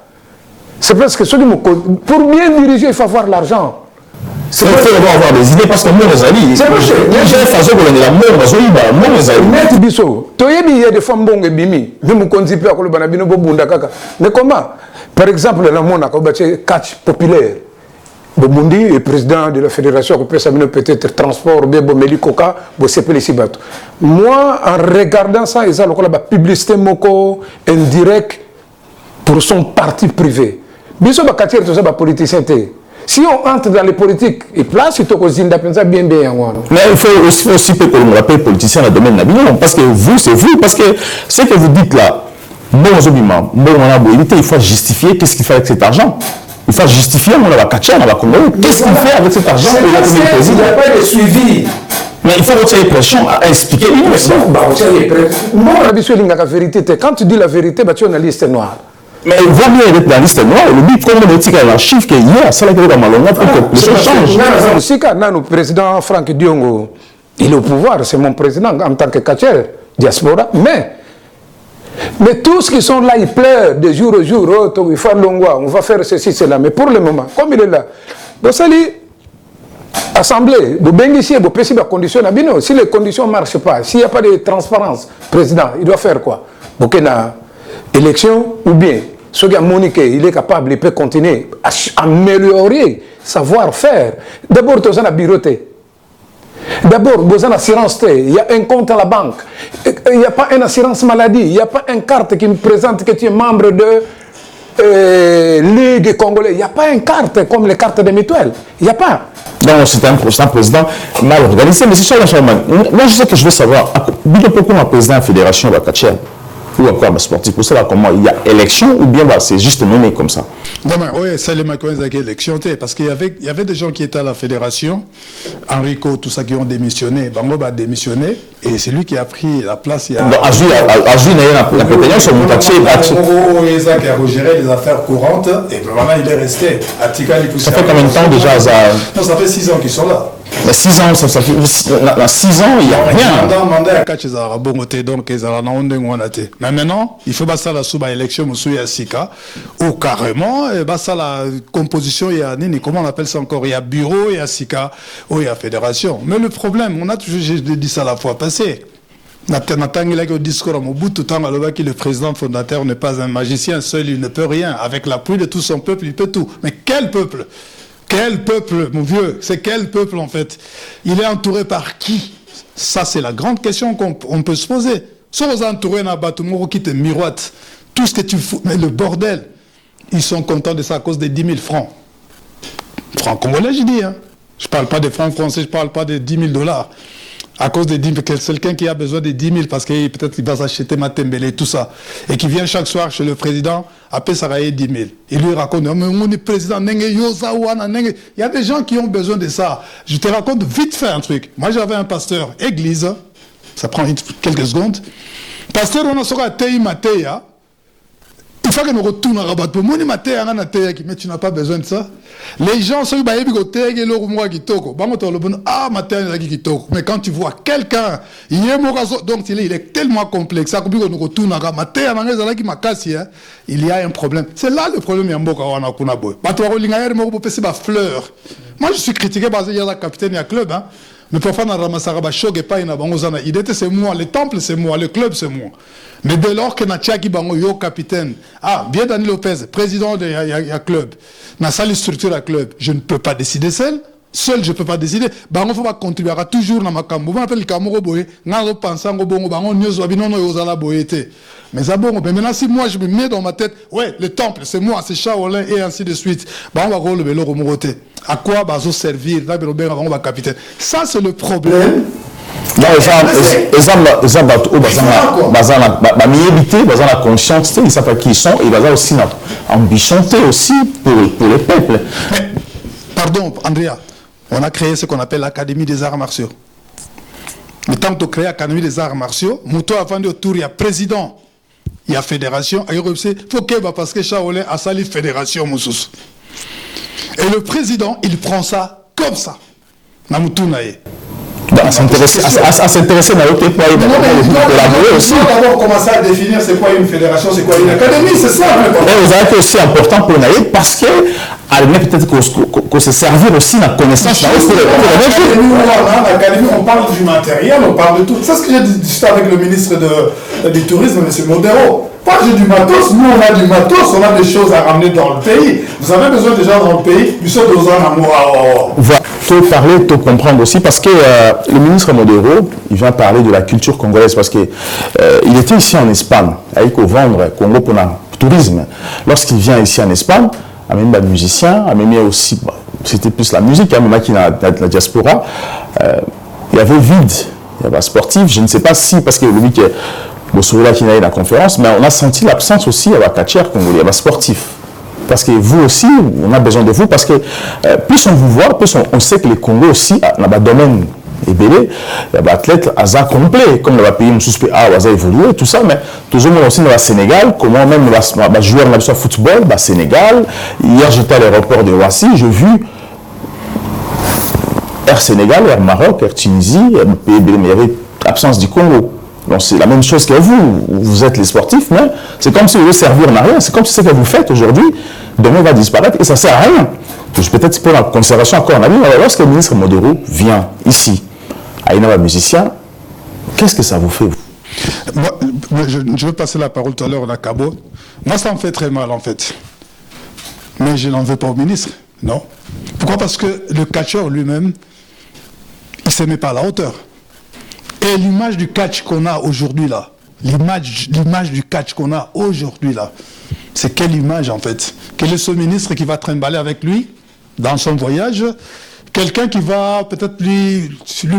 C'est parce que pour bien diriger, il faut avoir l'argent. Il faut avoir des idées parce que moi, les amis, j'ai façon que la mort, les amis. Net biso. Il y a des femmes bonnes et bimi. Mais comment? Par exemple, le monde a catch populaire. Bomundi est président de la fédération qui peut s'amener peut-être transport, bien Melikoka, moi, en regardant ça, ils ont la publicité moko indirect pour son parti privé. Biso ba katir tout ça ba politicien. Si on entre dans les politiques, et place il faut bien bien. Mais il faut aussi que l'on rappelle politicien dans le domaine national, parce que vous, c'est vous, parce que ce que vous dites là, il faut justifier qu'est-ce qu'il fait avec cet argent. Il faut justifier, on va catcher, on va commander. Qu'est-ce qu'il fait avec cet argent? Il n'y a pas de suivi. Mais il faut retirer pression à expliquer. Moi, la vérité, quand tu dis la vérité, tu es une liste noire. Mais il vaut mieux être dans la liste noire. Le but, comme on dit, c'est un chiffre qui est hier, c'est là que les choses changent. Si le président Franck Diongo, il est au pouvoir, c'est mon président en tant que catcheur, diaspora, mais tous qui sont là, ils pleurent de jour au jour, oh, il faut Longwa, on va faire ceci, cela. Mais pour le moment, comme il est là, donc ça dit, assemblée, si les conditions ne marchent pas, s'il n'y a pas de transparence, président, il doit faire quoi? Donc il y a élection ou bien, ce qui a moniqué, il est capable, il peut continuer à améliorer savoir-faire. D'abord, tu as la bureauté. D'abord, vous avez une assurance, il y a un compte à la banque, il n'y a pas une assurance maladie, il n'y a pas une carte qui me présente que tu es membre de Ligue congolaise, il n'y a pas une carte comme les cartes des mutuelles, il n'y a pas. Non, c'est un président mal organisé, mais c'est ça, moi je sais que je veux savoir, pourquoi un président de la fédération va catcher ou encore un sportif, pour cela, comment il y a élection ou bien c'est juste nommé comme ça? Non, mais oui, c'est les Macron qui élection, parce qu'il y avait des gens qui étaient à la fédération, Enrico, tout ça qui ont démissionné, Bango a démissionné, et c'est lui qui a pris la place. Donc, Azui, la pétillance sur Moutaché, qui a géré les affaires courantes, et maintenant il est resté. Ça fait combien de temps déjà? Non, ça fait 6 ans qu'ils sont là. Mais 6 ans, ça fait 6 ans, il n'y a rien. Mandat à Kachizara Bongote, donc ils ont mais maintenant, il faut passer à la sous-élection, Moussouya Sika, ou carrément, la composition, il y a Nini, comment on appelle ça encore? Il y a bureau, il y a Sika, ou il y a fédération. Mais le problème, on a toujours dit ça la fois passée. Natangela au discours à Mobutu, le président fondateur n'est pas un magicien, seul il ne peut rien. Avec l'appui de tout son peuple, il peut tout. Mais quel peuple? Quel peuple, mon vieux? C'est quel peuple en fait? Il est entouré par qui? Ça, c'est la grande question qu'on peut se poser. Soit vous entourez un bâtiment qui te miroite, tout ce que tu fous, mais le bordel, ils sont contents de ça à cause des 10 000 francs. Francs congolais, je dis. Hein. Je ne parle pas des francs français, je ne parle pas des 10 000 $. À cause des 10 000, quelqu'un qui a besoin des 10 000 parce que peut-être qu'il va s'acheter Matembele et tout ça. Et qui vient chaque soir chez le président, après ça va y 10 000. Il lui raconte, mais on est président, il y a des gens qui ont besoin de ça. Je te raconte vite fait un truc. Moi j'avais un pasteur, église, ça prend quelques secondes. Pasteur, on a sorti à Tei Mateya. Il faut que nous retournions à Rabat. Pour moi, mais tu n'as pas besoin de ça. Les gens sont mais quand tu vois quelqu'un, donc il est tellement complexe. Il y a un problème. C'est là le problème. Moi, je suis critiqué parce qu'il y a la capitaine et le club. Mais parfois, il était c'est moi, le temple c'est moi, le club c'est moi. Mais dès lors que Natchaki Bango yo capitaine, bien Dani Lopez, président de la club, dans sa structure à club, je ne peux pas décider seul. Seul, je ne peux pas décider. Bango faut pas contribuer toujours dans ma cambo. On appelle le Kamoro Boye, n'en pensant au bon bango news wabinono yozala boyete. Mais ça bon, mais maintenant si moi je me mets dans ma tête, ouais, le temple c'est moi, c'est Shaolin et ainsi de suite. On va voir le vélo remoroté. À quoi va ça servir? Là, on va capitaine. Ça c'est le problème. Non, la conscience, ils savent pas qui ils sont, et ils ont aussi une ambition aussi pour les peuples. Pardon, Andrea, on a créé ce qu'on appelle l'Académie des arts martiaux. Mais tant que créé l'Académie des arts martiaux, Mouto a vendu autour, il y a président, il y a fédération, il faut que parce que Shaolin a sali fédération, Moussous. Et le président, il prend ça comme ça. Namutounaye. À s'intéresser dans l'autre point, il collaborer aussi. On va d'abord commencer à définir c'est quoi une fédération, c'est quoi une académie, c'est ça. Vous avez aussi important pour Naïe parce que peut-être qu'on se servir aussi de la connaissance. L'académie, on parle du matériel, on parle de tout. C'est ce que j'ai discuté avec le ministre du Tourisme, M. Modero. Pas j'ai du matos, nous on a du matos, on a des choses à ramener dans le pays. Vous avez besoin déjà dans le pays, du seul besoin d'amour. Voilà, faut parler, faut comprendre aussi, parce que le ministre Modero, il vient parler de la culture congolaise, parce que il était ici en Espagne, avec au vendre Congo pour le tourisme. Lorsqu'il vient ici en Espagne, même des musiciens, même aussi, c'était plus la musique, même qui dans la diaspora, il y avait vide, il y avait sportif, je ne sais pas si, parce que le week Bosoula qui n'a eu la conférence, mais on a senti l'absence aussi à la catchère congolais, à la sportif. Parce que vous aussi, on a besoin de vous, parce que plus on vous voit, plus on sait que le Congo aussi, dans le domaine ébélé, il y a des athlètes à complet, comme dans le pays, on suspect, on a évolué, tout ça, mais toujours aussi dans le Sénégal, comment même les joueurs de football, au Sénégal. Hier, j'étais à l'aéroport de Roissy, j'ai vu Air Sénégal, Air Maroc, Air Tunisie, pays ébélé, mais il y avait absence du Congo. Donc c'est la même chose que vous êtes les sportifs, mais c'est comme si vous voulez servir en rien, c'est comme si ce que vous faites aujourd'hui, demain va disparaître et ça ne sert à rien. Peut-être pour la conservation encore en avis, lorsque le ministre Modero vient ici, à un musicien, qu'est-ce que ça vous fait? Moi, je veux passer la parole tout à l'heure à Cabo. Moi ça me fait très mal en fait. Mais je n'en veux pas au ministre, non. Pourquoi? Parce que le catcheur lui-même, il ne se met pas à la hauteur. Et l'image du catch qu'on a aujourd'hui là, l'image du catch qu'on a aujourd'hui là, c'est quelle image en fait? Quel est ce ministre qui va trimballer avec lui dans son voyage? Quelqu'un qui va peut-être lui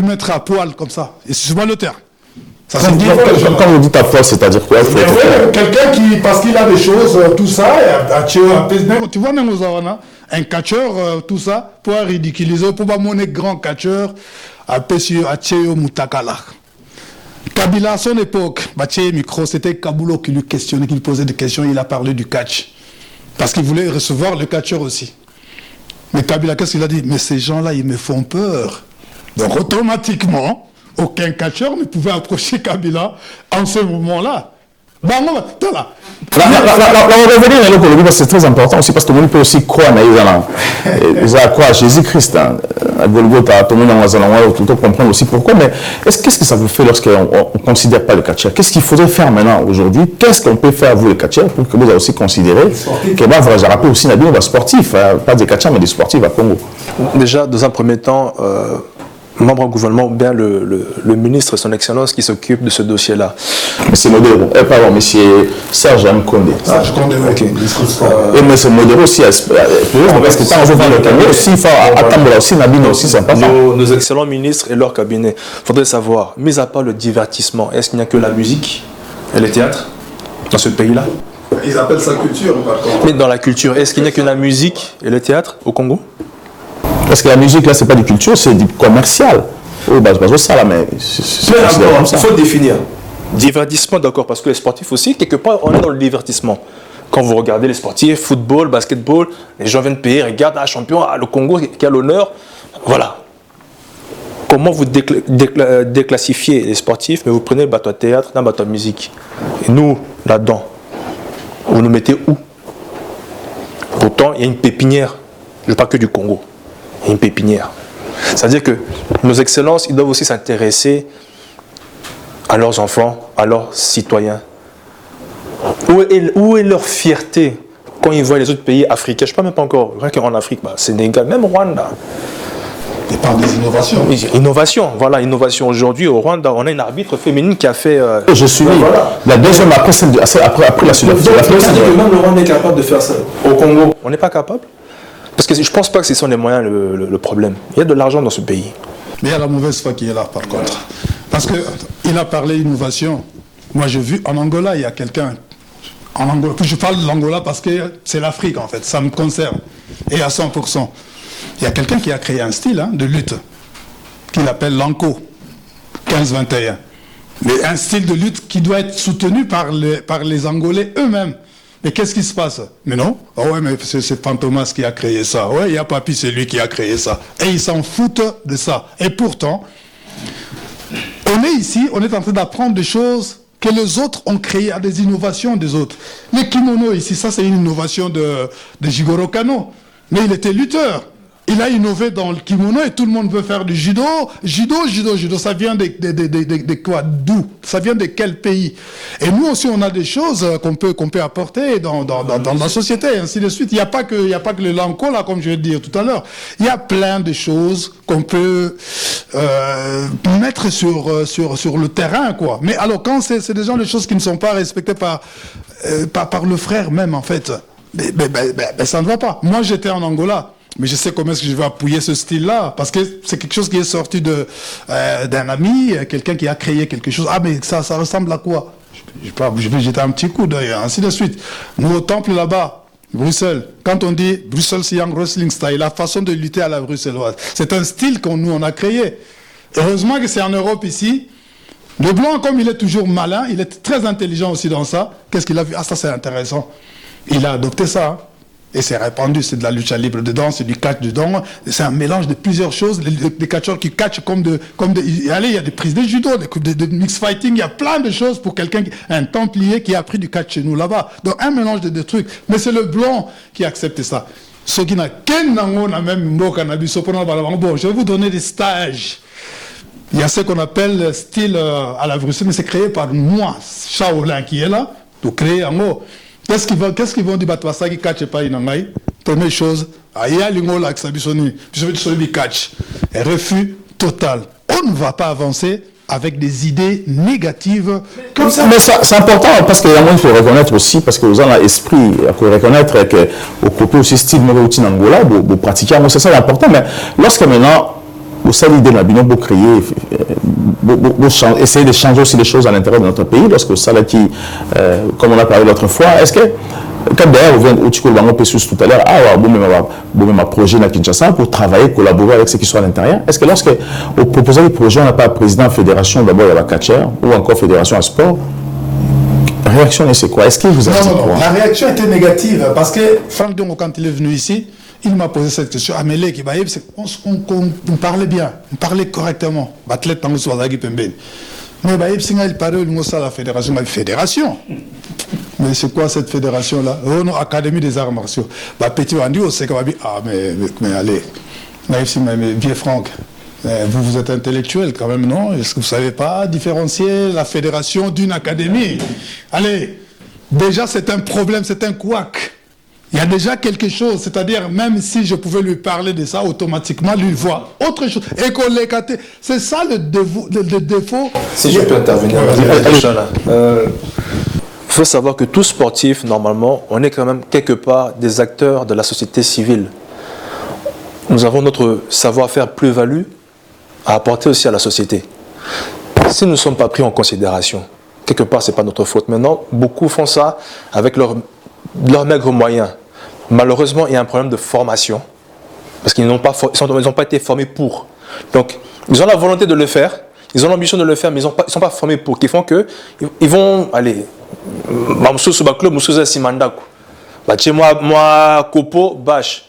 mettre à poil comme ça. Et c'est souvent le terme. Ça se dit. Quand vous dites à poil, c'est-à-dire quoi? Quelqu'un qui, parce qu'il a des choses, tout ça, tu vois même aux Awana, un catcheur, tout ça, pour ridiculiser, pour pas monnaie grand catcheur, à Tchéo Moutakala. Kabila, à son époque, micro, c'était Kabulo qui lui questionnait, qui lui posait des questions, il a parlé du catch. Parce qu'il voulait recevoir le catcheur aussi. Mais Kabila, qu'est-ce qu'il a dit? Mais ces gens-là, ils me font peur. Donc automatiquement, aucun catcheur ne pouvait approcher Kabila en ce moment-là. Bon, voilà. On va revenir à l'écologie parce que c'est très important aussi parce que tout le monde peut aussi croire à Jésus-Christ. À Golgotha, tout le monde va comprendre aussi pourquoi. Mais qu'est-ce que ça vous fait lorsqu'on ne considère pas le catcheur? Qu'est-ce qu'il faudrait faire maintenant aujourd'hui? Qu'est-ce qu'on peut faire, vous, les catcheurs, pour que vous ayez aussi considéré que je rappelle aussi Nabi, on va sportif, pas des catcheurs, mais des sportifs à Congo? Déjà, dans un premier temps, membre du gouvernement ou bien le ministre, son excellence, qui s'occupe de ce dossier-là. Monsieur Modero, pardon, monsieur Serge Mkonde. Serge Mkonde, ok. Et monsieur Modero aussi, parce que quand on veut voir le cabinet aussi, il faut attendre aussi, Nabino aussi, c'est important. Nos excellents ministres et leur cabinet, il faudrait savoir, mis à part le divertissement, est-ce qu'il n'y a que la musique et le théâtre dans ce pays-là? Ils appellent ça culture, par contre. Mais dans la culture, est-ce qu'il n'y a que la musique et le théâtre au Congo? Parce que la musique, là, c'est pas du culture, c'est du commercial. Oh, bah, c'est ça, là, mais il faut définir. Divertissement, d'accord, parce que les sportifs aussi, quelque part, on est dans le divertissement. Quand vous regardez les sportifs, football, basketball, les gens viennent payer, regardent, champion, le Congo qui a l'honneur. Voilà. Comment vous déclassifiez les sportifs, mais vous prenez le bateau théâtre, le bateau musique. Et nous, là-dedans, vous nous mettez où? Pourtant, il y a une pépinière. Je ne parle que du Congo. Il y a une pépinière. C'est-à-dire que nos excellences, ils doivent aussi s'intéresser à leurs enfants, à leurs citoyens. Où est leur fierté quand ils voient les autres pays africains? Je ne sais pas même pas encore, rien qu'en Afrique, Sénégal, même Rwanda. Ils parlent des innovations. Innovation, voilà, innovation. Aujourd'hui, au Rwanda, on a une arbitre féminine qui a fait... Je suis voilà. La deuxième après la Sud-Afrique. Même le Rwanda est capable de faire ça. Au Congo, on n'est pas capable? Parce que je ne pense pas que ce sont les moyens le problème. Il y a de l'argent dans ce pays. Mais il y a la mauvaise foi qui est là, par contre. Parce qu'il a parlé innovation. Moi, j'ai vu en Angola, il y a quelqu'un. En Angola, je parle de l'Angola parce que c'est l'Afrique, en fait. Ça me concerne. Et à 100%. Il y a quelqu'un qui a créé un style de lutte qu'il appelle l'Anco 15-21. Mais un style de lutte qui doit être soutenu par les Angolais eux-mêmes. Mais qu'est-ce qui se passe? Mais non. Oh ouais, mais c'est Fantomas qui a créé ça. Ouais, il y a Papi, c'est lui qui a créé ça. Et ils s'en foutent de ça. Et pourtant, on est ici, on est en train d'apprendre des choses que les autres ont créées, à des innovations des autres. Les kimonos ici, ça c'est une innovation de Jigoro Kano. Mais il était lutteur. Il a innové dans le kimono et tout le monde veut faire du judo. Judo. Ça vient de quoi? D'où? Ça vient de quel pays? Et nous aussi, on a des choses qu'on peut apporter dans la société, et ainsi de suite. Il n'y a pas que le lanco, là, comme je vais dire tout à l'heure. Il y a plein de choses qu'on peut mettre sur le terrain, quoi. Mais alors, quand c'est des gens, des choses qui ne sont pas respectées par le frère même, en fait, ça ne va pas. Moi, j'étais en Angola. Mais je sais comment est-ce que je vais appuyer ce style-là, parce que c'est quelque chose qui est sorti d'un ami, quelqu'un qui a créé quelque chose. Ah, mais ça ressemble à quoi? Je vais jeter un petit coup d'œil, ainsi de suite. Nous, au temple là-bas, Bruxelles, quand on dit Bruxelles Young Wrestling Style, la façon de lutter à la bruxelloise, c'est un style qu'on a créé. Heureusement que c'est en Europe ici. Le blanc, comme il est toujours malin, il est très intelligent aussi dans ça. Qu'est-ce qu'il a vu? Ah, ça c'est intéressant. Il a adopté ça. Et c'est répandu, c'est de la lucha libre dedans, c'est du catch dedans, c'est un mélange de plusieurs choses, des catcheurs qui catchent allez, il y a des prises de judo, des mix fighting, il y a plein de choses pour un templier qui a appris du catch chez nous là-bas. Donc un mélange de trucs, mais c'est le blanc qui accepte ça. Ce qui n'a qu'un nango n'a même bon, je vais vous donner des stages. Il y a ce qu'on appelle style à la Bruxelles, mais c'est créé par moi, Shaolin qui est là, pour créer en haut. Qu'est-ce qu'ils vont dire Batwasa qui catch pas inangai? Première chose, il y a l'ingola qui s'habille puis je vais dire du catch. Un refus total. On ne va pas avancer avec des idées négatives comme ça. Mais c'est important parce qu'il faut reconnaître aussi, parce que vous avez l'esprit, il faut reconnaître qu'au côté aussi style Moroutine Angola, vous pratiquez, c'est ça l'important. Mais lorsque maintenant, vous savez l'idée de la pour créer, essayer de changer aussi les choses à l'intérieur de notre pays, lorsque ça là qui, comme on a parlé l'autre fois, est-ce que quand d'ailleurs on vient au Tico Bango Pessus tout à l'heure, un projet à Kinshasa pour travailler, collaborer avec ceux qui sont à l'intérieur, est-ce que lorsque vous proposez des projets, on n'a pas président de fédération, d'abord il y a la catcher, ou encore fédération à sport, la réaction c'est quoi? Est-ce qu'il vous a dit quoi? La réaction était négative parce que Franck Dongo, quand il est venu ici, il m'a posé cette question. On parlait bien, on parlait correctement. Mais il parle de la fédération, mais fédération. Mais c'est quoi cette fédération-là? Oh non, Académie des arts martiaux. Bah, petit Wandy, on sait qu'on va dire, ah, mais allez, mais vieux Franck, vous êtes intellectuel quand même, non? Est-ce que vous ne savez pas différencier la fédération d'une académie? Allez, déjà c'est un problème, c'est un couac. Il y a déjà quelque chose, c'est-à-dire même si je pouvais lui parler de ça, automatiquement lui voit autre chose. Et qu'on l'ait caté. C'est ça le défaut. Si je peux intervenir, il faut savoir que tout sportif, normalement, on est quand même quelque part des acteurs de la société civile. Nous avons notre savoir-faire plus-value à apporter aussi à la société. Si nous ne sommes pas pris en considération, quelque part, ce n'est pas notre faute. Maintenant, beaucoup font ça avec leurs maigres moyens. Malheureusement, il y a un problème de formation, parce qu'ils n'ont pas été formés pour. Donc, ils ont la volonté de le faire, ils ont l'ambition de le faire, mais ils ne sont pas formés pour. Qui font qu'ils vont aller. Club, moi, Kopo, Bâche.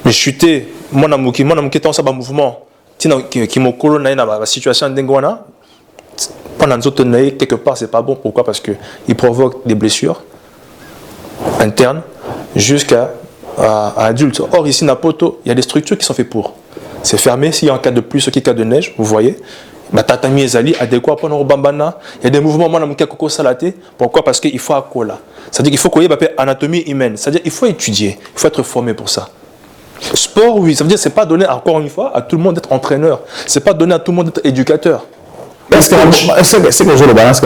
Mais chuter, moi, dans ça, mouvement, qui m'a colonisé dans la situation d'Engwana, pendant quelque part, c'est pas bon. Pourquoi? Parce qu'il provoque des blessures internes jusqu'à adultes. Or, ici, Napoto, il y a des structures qui sont faites pour. C'est fermé. S'il y a un cas de pluie, ce qui est cas de neige, vous voyez. Tatami ezali adéquat pour nos bambana. Il y a des mouvements, moi, je koko salaté. Pourquoi? Parce qu'il faut accola. C'est-à-dire qu'il faut qu'on ait anatomie humaine. C'est-à-dire qu'il faut étudier. Il faut être formé pour ça. Sport, oui. Ça veut dire que ce n'est pas donné, encore une fois, à tout le monde d'être entraîneur. Ce n'est pas donné à tout le monde d'être éducateur. Est-ce que le balance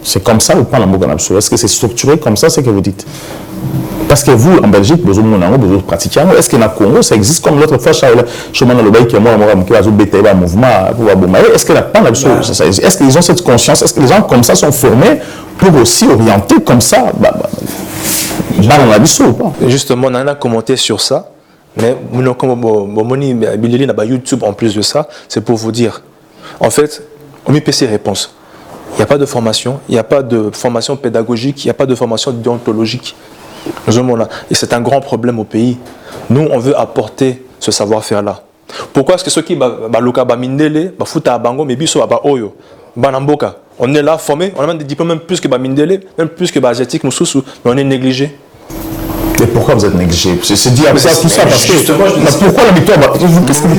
c'est comme ça ou pas la Moganabso? Est-ce que c'est structuré comme ça, c'est ce que vous dites? Parce que vous, en Belgique, vous avez pratiqué. Est-ce que dans le Congo, ça existe comme l'autre fois, chez moi, qui est moi, qui a un mouvement, est-ce que est-ce qu'ils ont cette conscience? Est-ce que les gens comme ça sont formés pour aussi orienter comme ça dans l'Abysso ou pas? Justement, on a commenté sur ça, mais Billy n'a YouTube en plus de ça, c'est pour vous dire, en fait, on met PC réponse. Il n'y a pas de formation, il n'y a pas de formation pédagogique, il n'y a pas de formation déontologique. Et c'est un grand problème au pays. Nous, on veut apporter ce savoir-faire-là. Pourquoi est-ce que ceux qui on est là formés, on a même des diplômes même plus que Bamindele, même plus que Asiatique, mais on est négligé. Et pourquoi vous êtes négligé? C'est dit tout ça parce que pourquoi la victoire? Qu'est-ce que vous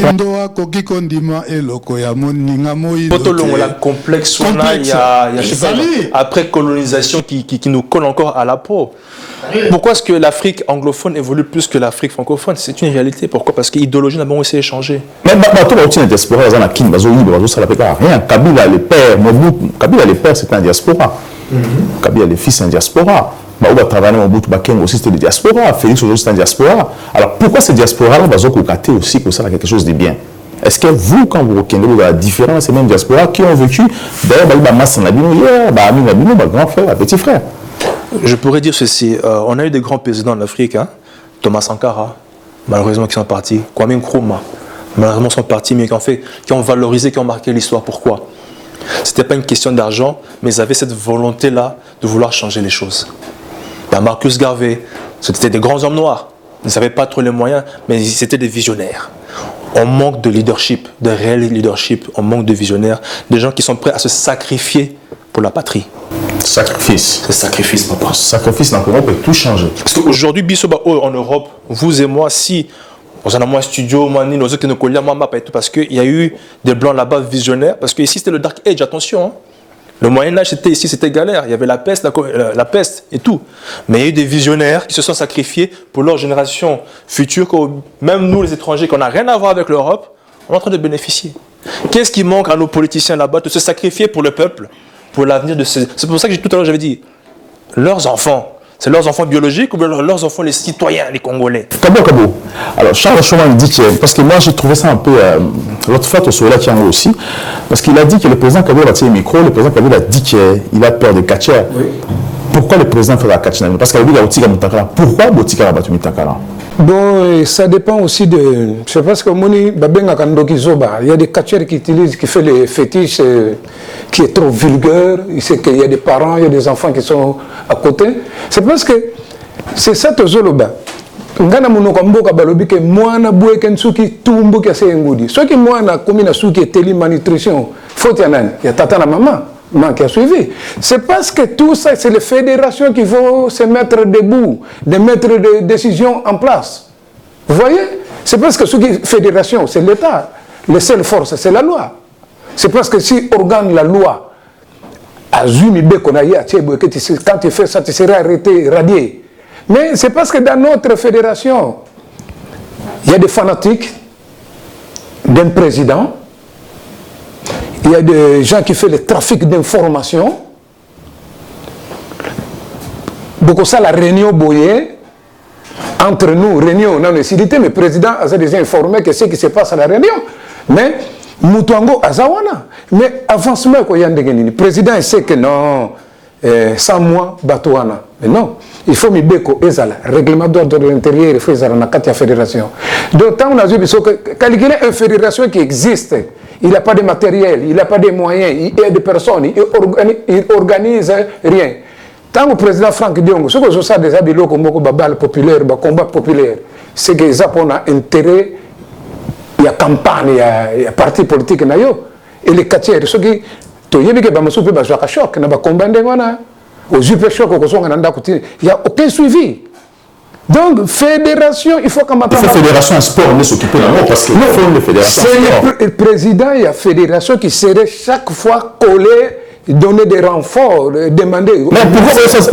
la complexe, il y a après colonisation qui nous colle encore à la peau. Pourquoi est-ce que l'Afrique anglophone évolue plus que l'Afrique francophone? C'est une réalité. Pourquoi? Parce que l'idéologie n'a pas aussi échangé. Mais tout le diaspora, rien. Kabila les pères, Kabila les pères, c'est un diaspora. Kabila les fils, c'est un diaspora. Baouba travailler au bout de aussi c'était des diaspora, Félix aujourd'hui c'est un diaspora. Alors pourquoi ces diaspora-là va se aussi pour ça quelque chose de bien? Est-ce que vous, quand vous regardez la différence, ces mêmes diaspora qui ont vécu, d'ailleurs, grand frère, petit frère? Je pourrais dire ceci, on a eu des grands présidents en Afrique, hein? Thomas Sankara, malheureusement qui sont partis, Kwame Nkrumah, malheureusement sont partis, mais qui ont valorisé, qui ont marqué l'histoire. Pourquoi? Ce n'était pas une question d'argent, mais ils avaient cette volonté-là de vouloir changer les choses. Il y a Marcus Garvey, c'était des grands hommes noirs. Ils n'avaient pas trop les moyens, mais c'était des visionnaires. On manque de leadership, de réel leadership, on manque de visionnaires, des gens qui sont prêts à se sacrifier pour la patrie. Sacrifice. C'est sacrifice, papa. Sacrifice, dans l'Europe peut tout changer. Parce qu'aujourd'hui, en Europe, vous et moi, si on a un studio, parce qu'il y a eu des blancs là-bas visionnaires, parce que ici c'était le Dark Age, attention. Hein. Le Moyen-Âge, c'était galère. Il y avait la peste et tout. Mais il y a eu des visionnaires qui se sont sacrifiés pour leur génération future, que même nous, les étrangers, qu'on n'a rien à voir avec l'Europe, on est en train de bénéficier. Qu'est-ce qui manque à nos politiciens là-bas? De se sacrifier pour le peuple, pour l'avenir de ces... C'est pour ça que tout à l'heure, j'avais dit, leurs enfants. C'est leurs enfants biologiques ou leurs enfants, les citoyens, les Congolais? Kabo. Alors, Charles Chouman dit que, parce que moi j'ai trouvé ça un peu, l'autre fois, au Sola Tiango aussi, parce qu'il a dit que le président Kabila a tiré le micro, le président Kabila a dit qu'il a peur de Katcher. Oui. Pourquoi le président fait la Katcher? Parce qu'il a dit qu'il a Botika Mutakala. Pourquoi Botika Mutakala? Bon, ça dépend aussi de... Je pense que Moni Babenga Kandoki Zoba, il y a des catcheurs qui font les fétiches qui est trop vulgaire. Il sait qu'il y a des parents, il y a des enfants qui sont à côté. C'est parce que c'est ça que Zoloba. Ngana monoko mboka balobi ke mwana boué kensuki tumbu ke se ngudi. Ce qui mwana comme na suki teli malnutrition, Faute Yanan, il y a Tata la maman qui a suivi. C'est parce que tout ça, c'est les fédérations qui vont se mettre debout, de mettre des décisions en place. Vous voyez? C'est parce que ce qui est fédération, c'est l'État. La seule force, c'est la loi. C'est parce que si organe la loi, quand tu fais ça, tu seras arrêté, radié. Mais c'est parce que dans notre fédération, il y a des fanatiques d'un président, il y a des gens qui font le trafic d'informations. Beaucoup ça, la réunion boyée, entre nous, réunion, non, mais le président a déjà informé que ce qui se passe à la réunion. Mais, Moutongo Azawana. Mais avancement, le président sait que non, sans moi, Batouana. Mais non, il faut m'ibeko ezala, règlement d'ordre de l'intérieur, il faut ezala na la fédération. Donc, tant on a vu, calculer une fédération qui existe, il n'a pas de matériel, il n'a pas de moyens, il y a des personnes, il organise rien. Tant que le président Franck Diongo, ce que je sais déjà, il y a des populaire, des combats populaires, c'est que les Japon ont intérêt, il y a campagne, il y a parti politique, et les quartiers, ceux qui, il y a des choc, il y a des combats, il n'y a aucun suivi. Donc, fédération, il faut qu'on m'appelle. Il faut fédération en sport, mais s'occuper d'un mot, parce qu'il faut une fédération. C'est le président, il y a fédération qui serait chaque fois collé, donner des renforts, demander. Mais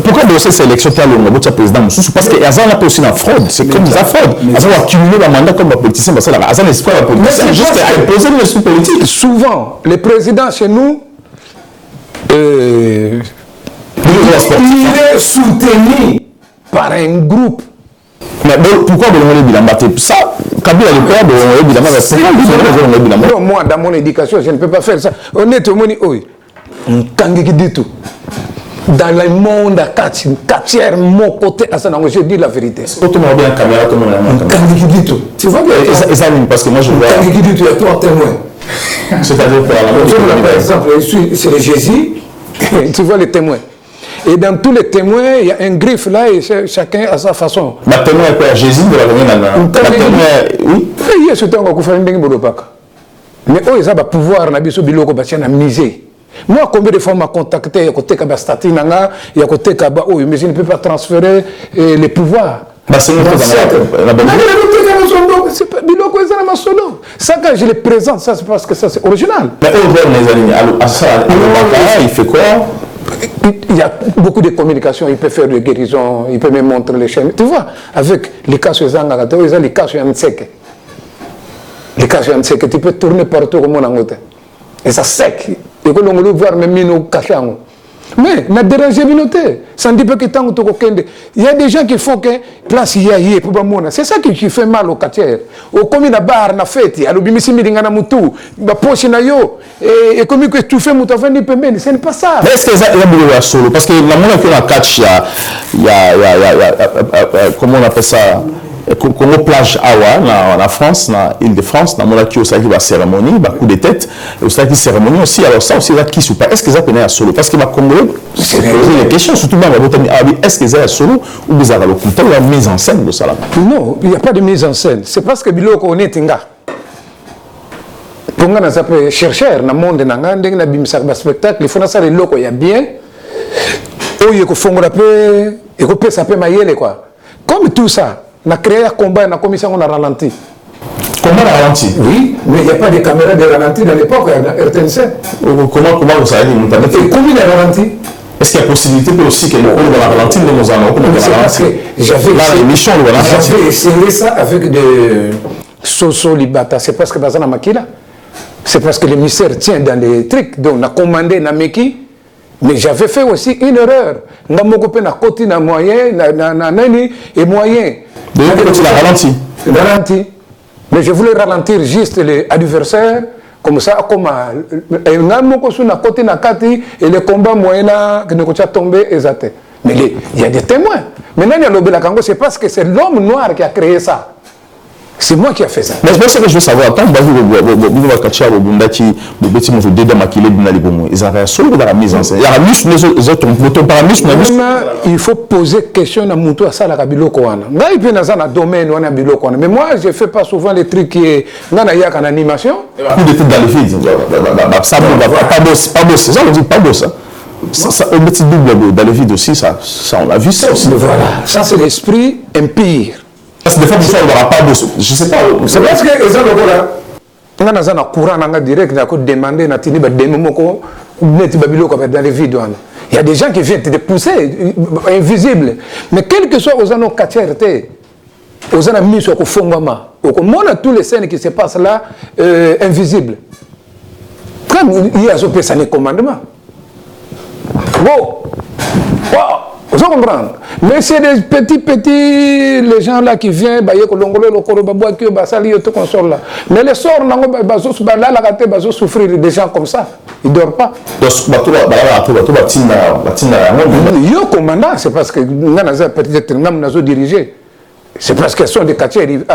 pourquoi dans cette sélection, tu as le président Moussou? Parce qu'il y a aussi la fraude. C'est comme la fraude. Ils ont accumulé le mandat comme un politicien. Parce qu'il y a un espoir de politicien. Juste à imposer le sous politique. Souvent, les présidents chez nous, il est soutenu par un groupe. Mais pourquoi Bolongole Bilamba? Ça, Kabila le père de Bolongole Bilamba. Moi, dans mon éducation, je ne peux pas faire ça. Honnêtement, oui. Dans le monde à quartier, mon côté, je dis la vérité. Autrement bien caméra, tout le monde. Tu vois que parce que moi je vois. Il y a 3 témoins. C'est-à-dire par exemple, c'est le Jésus, tu vois les témoins. Et dans tous les témoins, il y a un griffe là et chacun à sa façon. Ma témoin est quoi? Jésus de la réunion. Ma témoin, oui. Il y a ce temps qu'on fait un dingue. Mais eux, ils ont le pouvoir, ils ont le pouvoir de miser. Moi, combien de fois m'a contacté, il y a côté Kaba Statinanga, il y a côté Kaba, mais je ne peux pas transférer les pouvoirs. C'est ça, quand je les présente, ça c'est parce que ça c'est original. Mais il fait quoi? Il y a beaucoup de communication, il peut faire de guérison, il peut même montrer les chaînes. Tu vois, avec les cas sur Zangagato, ils ont les cas sur Yanseke. Les cas sur Yanseke, tu peux tourner partout comme on a ngoté. Et ça sec. Et que l'on veut voir même nous cachant. Mais, n'a dérangé minoté. Ça ne dit pas que tant que il y a des gens qui font que place il y a pour Bamona. C'est ça qui fait mal au quartier. Au comme la barre, na fête, à l'obimisi milingana mutu, la poche na yo, et comme que tu fais mutu ni pembeni, ce n'est pas ça. Mais est-ce que ça y a solo? Parce que la monnaie qu'on a catch, il y a, comment on appelle ça? Comme plage Awa, en France, en Île-de-France, dans mon qui aussi la cérémonie, coup de tête, aussi la cérémonie aussi. Alors ça aussi là qui ou pas? Est-ce que ça peut être solo? Parce que ma Congolais se poser les questions, surtout dans la botanique. Est-ce que ça est solo ou vous avez le contact ou la mise en scène de ça là? Non, il n'y a pas de mise en scène. C'est parce que Biloko on est tinga. Pour nous, ça peut chercher dans le monde de Nanga, dans le spectacle, il faut que ça les locaux, il y a bien. Oh, il faut que ça peut mailler quoi. Comme tout ça. On a créé un combat, on a commis on a ralenti. Comment on a ralenti? Oui, mais il n'y a pas de caméra de ralenti dans l'époque, à RTNC. Comment vous savez? Et comment il a ralenti? Est-ce qu'il y a possibilité aussi que nous on a ralenti dans nos annonces? C'est parce que j'avais essayé ça avec des Soso Libata. C'est parce que Bazana Makila. C'est parce que le ministère tient dans les trucs. Donc on a commandé Nameki. Mais j'avais fait aussi une erreur. On a coupé na côté na moyen, et moyen. Donc tu l'as ralenti. Ralenti. Mais je voulais ralentir juste l'adversaire, comme ça, comme on a na côté na kati et le combat moyen que nous avons tombé exact. Mais il y a des témoins. Maintenant il y a le Kango, c'est parce que c'est l'homme noir qui a créé ça. C'est moi qui ai fait ça. Mais c'est ça que je veux savoir. Quand vous avez catché au Bundaki, le petit mot de Damakile Binalibomo, ils ont réussi dans la mise en scène. Il y a les autres il faut poser question à Moutou à ça la Kabilo Koana. Il peut dans un domaine où on a Bilo Koana. Mais moi, je ne fais pas souvent les trucs qui est dans en animation. Coup de tête dans le vide. Ça pas boss. Ça on dit pas boss. Ça, un petit double dans le vide aussi, ça on a vu ça aussi. Voilà. Ça c'est l'esprit empire. Parce que des fois, on n'aura pas boss. Je ne sais pas. C'est parce que les gens là, on a un courant direct, on a demandé à Tini Bademoko, dans les vides. Il y a des gens qui viennent te pousser, invisibles. Mais quel que soit aux anneaux kacherte, aux anneaux mis sur le fondement, on a tous les scènes qui se passent là, invisibles. Quand il y a ce commandement. Wow! Vous comprenez? Mais c'est des petits, les gens là qui viennent, mais les sorts, ils souffrir des gens comme ça. Ils ne dorment pas. Yo commandant, c'est parce que nous avons dirigé. C'est parce qu'elles sont des quartiers. Il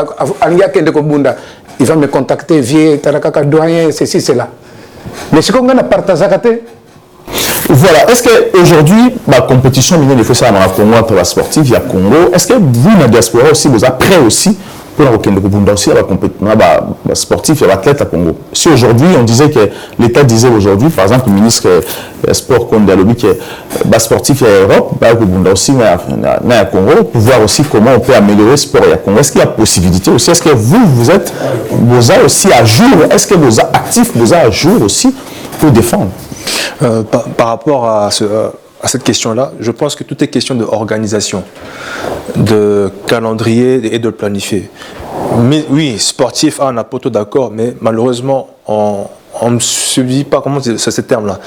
va me contacter, vieux, tarakaka doyen, ceci, cela. Mais c'est comme on a partagé. Voilà, est-ce qu'aujourd'hui, la compétition, il faut ça dans la Congo entre la sportive, il y a Congo. Est-ce que vous, dans la diaspora aussi, vous êtes prêts aussi pour la aussi la sportive et l'athlète à Congo? Si aujourd'hui, on disait que l'État disait aujourd'hui, par exemple, le ministre des Sports, comme Dialobi, que le sportif et l'Europe, aussi à Congo, pour voir aussi comment on peut améliorer le sport à Congo. Est-ce qu'il y a possibilité aussi? Est-ce que vous êtes aussi à jour? Est-ce que vous êtes actifs, vous êtes à jour aussi pour défendre? Par rapport à cette question-là, je pense que tout est question d'organisation, de calendrier et de planifier. Mais oui, sportif, on a pas tout d'accord, mais malheureusement, on ne se dit pas comment c'est ce terme-là.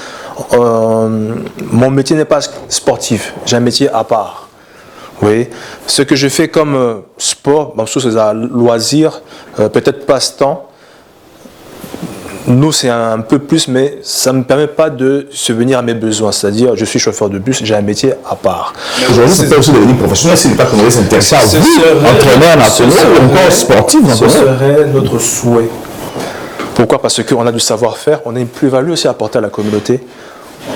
Mon métier n'est pas sportif, j'ai un métier à part. Oui, ce que je fais comme sport, c'est un loisir, peut-être passe-temps. Nous, c'est un peu plus, mais ça ne me permet pas de subvenir à mes besoins. C'est-à-dire, je suis chauffeur de bus, j'ai un métier à part. Aujourd'hui, c'est aussi devenir professionnel, si l'État congolais s'intéresse à vous, entraîneur national ou encore sportif. Ce serait notre souhait. Pourquoi? Parce qu'on a du savoir-faire, on a une plus-value aussi à apporter à la communauté,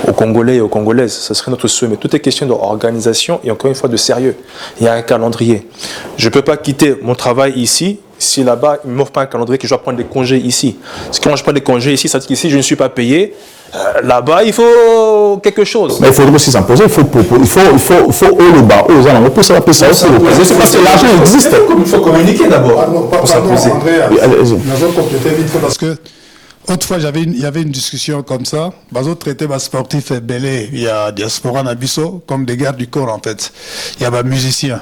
aux Congolais et aux Congolaises. Ce serait notre souhait. Mais tout est question d'organisation et encore une fois de sérieux. Il y a un calendrier. Je ne peux pas quitter mon travail ici. Si là-bas, ils ne m'offrent pas un calendrier que je dois prendre des congés ici. Parce que quand je prends des congés ici, ça veut dire qu'ici, je ne suis pas payé. Là-bas, il faut quelque chose. Mais il faudrait aussi s'imposer. Il faut le bas, aux gens. On peut savoir ça aussi. C'est parce que l'argent existe. Il faut communiquer d'abord. Pour s'imposer. Nous compléter vite fait parce que autrefois, il y avait une discussion comme ça. Bazo traitait les sportifs belé. Il y a diaspora Nabiso comme des gardes du corps en fait. Il y a des musiciens.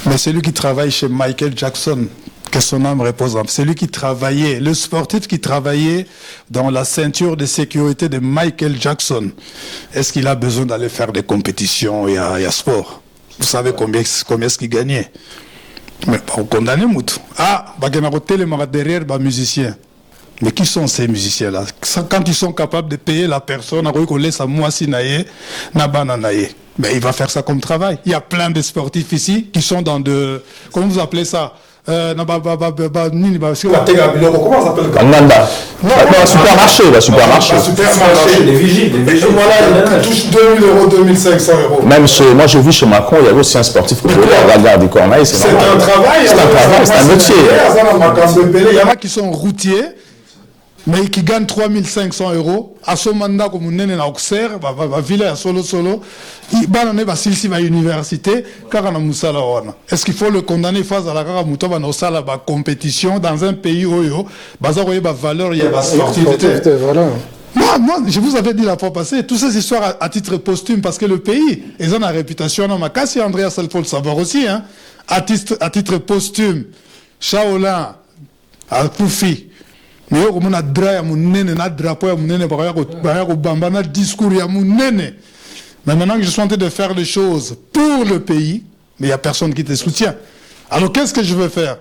Mais celui qui travaille chez Michael Jackson, que son âme repose. C'est lui qui travaillait, le sportif qui travaillait dans la ceinture de sécurité de Michael Jackson. Est-ce qu'il a besoin d'aller faire des compétitions? Il y a sport. Vous savez combien est-ce qu'il gagnait? Mais on condamne Moutou. Ah, derrière les musiciens. Mais qui sont ces musiciens-là? Quand ils sont capables de payer la personne, mais il va faire ça comme travail. Il y a plein de sportifs ici qui sont dans de... Comment vous appelez ça? Comment ça s'appelle? Non, supermarché. Les vigiles. Voilà, ils touchent 2000 €, 2500 €. Même moi, j'ai vu chez Macron, il y avait aussi un sportif qui regarde des corneilles. C'est un travail. C'est un métier. Il y en a qui sont routiers, mais qui gagnent 3500 €. À ce mandat, comme on est dans l'Auxerre, ville à solo. Il va à l'université, est-ce qu'il faut le condamner face à la compétition dans un pays où il y a valeur, il y a la sportivité? Moi, je vous avais dit la fois passée, toutes ces histoires à titre posthume, parce que le pays, ils ont la réputation, si Andreas, il faut le savoir aussi, hein, à titre posthume, Shaolin, à Koufi, mais on a drapeau ya munene na discours ya munene. Mais maintenant que je suis en train de faire les choses pour le pays, mais il n'y a personne qui te soutient. Alors qu'est-ce que je veux faire?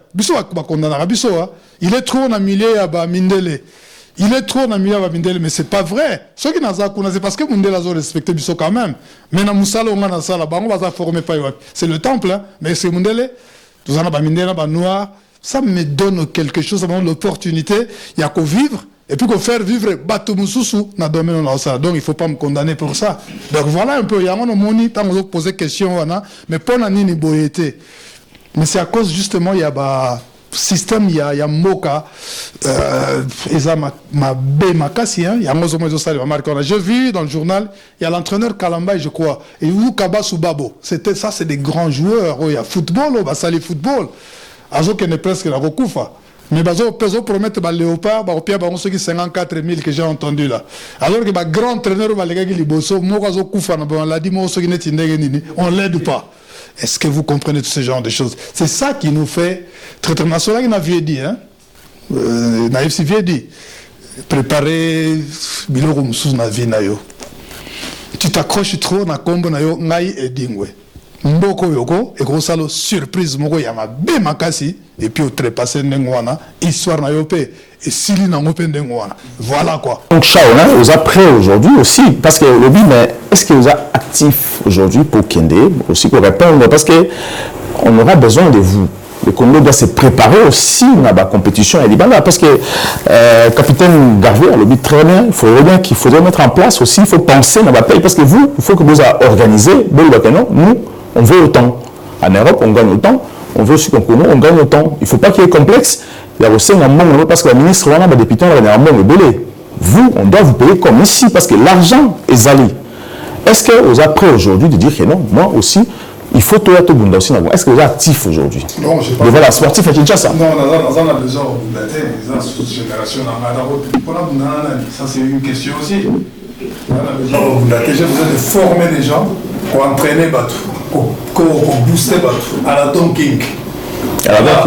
Il est trop en milieu à Mindele. Il est trop en milieu à Mindele, mais c'est pas vrai. Ce qui n'a pas c'est parce que Mindele a respecté Bisso quand même. Mais dans Moussala, on a ça là-bas, on va former pas. C'est le temple, hein, mais c'est Mindele. Tout ça, Mindele, noir. ça me donne quelque chose, ça me donne l'opportunité, il y a qu'à vivre, et puis qu'à faire vivre bateau Moussoussou dans le domaine de ça. Donc il ne faut pas me condamner pour ça. Donc voilà un peu, il y a un moment, tant que vous posez question, mais pas dans ni boyété. Mais c'est à cause justement, il y a système, il y a Moka, il y a j'ai vu dans le journal, il y a l'entraîneur Kalamba, je crois, et vous Kabasou Babo. C'était ça, c'est des grands joueurs. Il y a football, on va salir football. Azo qui est presque la Rokufa. Mais bazo promettre le léopard, au pire, on qui 54 000 que j'ai entendu là. Alors que le grand entraîneur va les gars qui liboso, Mokazo Kufa, on l'a dit, on l'aide pas. Est-ce que vous comprenez tout ce genre de choses? C'est ça qui nous fait très national. Il avait dit, hein, Naïf Sivier dit, préparer Biloro sous na vie na yo. Tu t'accroches trop na combo na yo ngai et dingwe. Mboko yoko et gros salo surprise moko yama be makasi et puis au trépasser ndengwana histoire na yo pe et sili na ngope ndengwana. Voilà quoi. Donc Shaona, vous êtes prêts aujourd'hui aussi parce que le but, mais est-ce que vous êtes actif aujourd'hui pour Kende aussi pour répondre parce que on aura besoin de vous. Le Congo doit se préparer aussi à la compétition à Libana parce que capitaine Garvey a le but très bien. Il faudrait bien qu'il faudrait mettre en place aussi. Il faut penser dans la paix parce que vous, il faut que vous organisez. Nous, on veut autant. En Europe, on gagne autant. On veut aussi qu'en Congo, on gagne autant. Il ne faut pas qu'il y ait complexe. Il y a aussi un monde parce que la ministre, on a des députés, on a un monde belé. Vous, on doit vous payer comme ici parce que l'argent est zali. Est-ce que vous êtes prêts aujourd'hui de dire que non, moi aussi, il faut tout être bunda aussi. Est-ce que vous êtes actif aujourd'hui? Non, je ne sais pas. Devant la sportif à Kinshasa? Non, on a besoin de bunda. Toute génération, ça c'est une question aussi. On a besoin de bunda. J'ai besoin de former des gens pour entraîner Batou, pour booster Batou. À la Don King.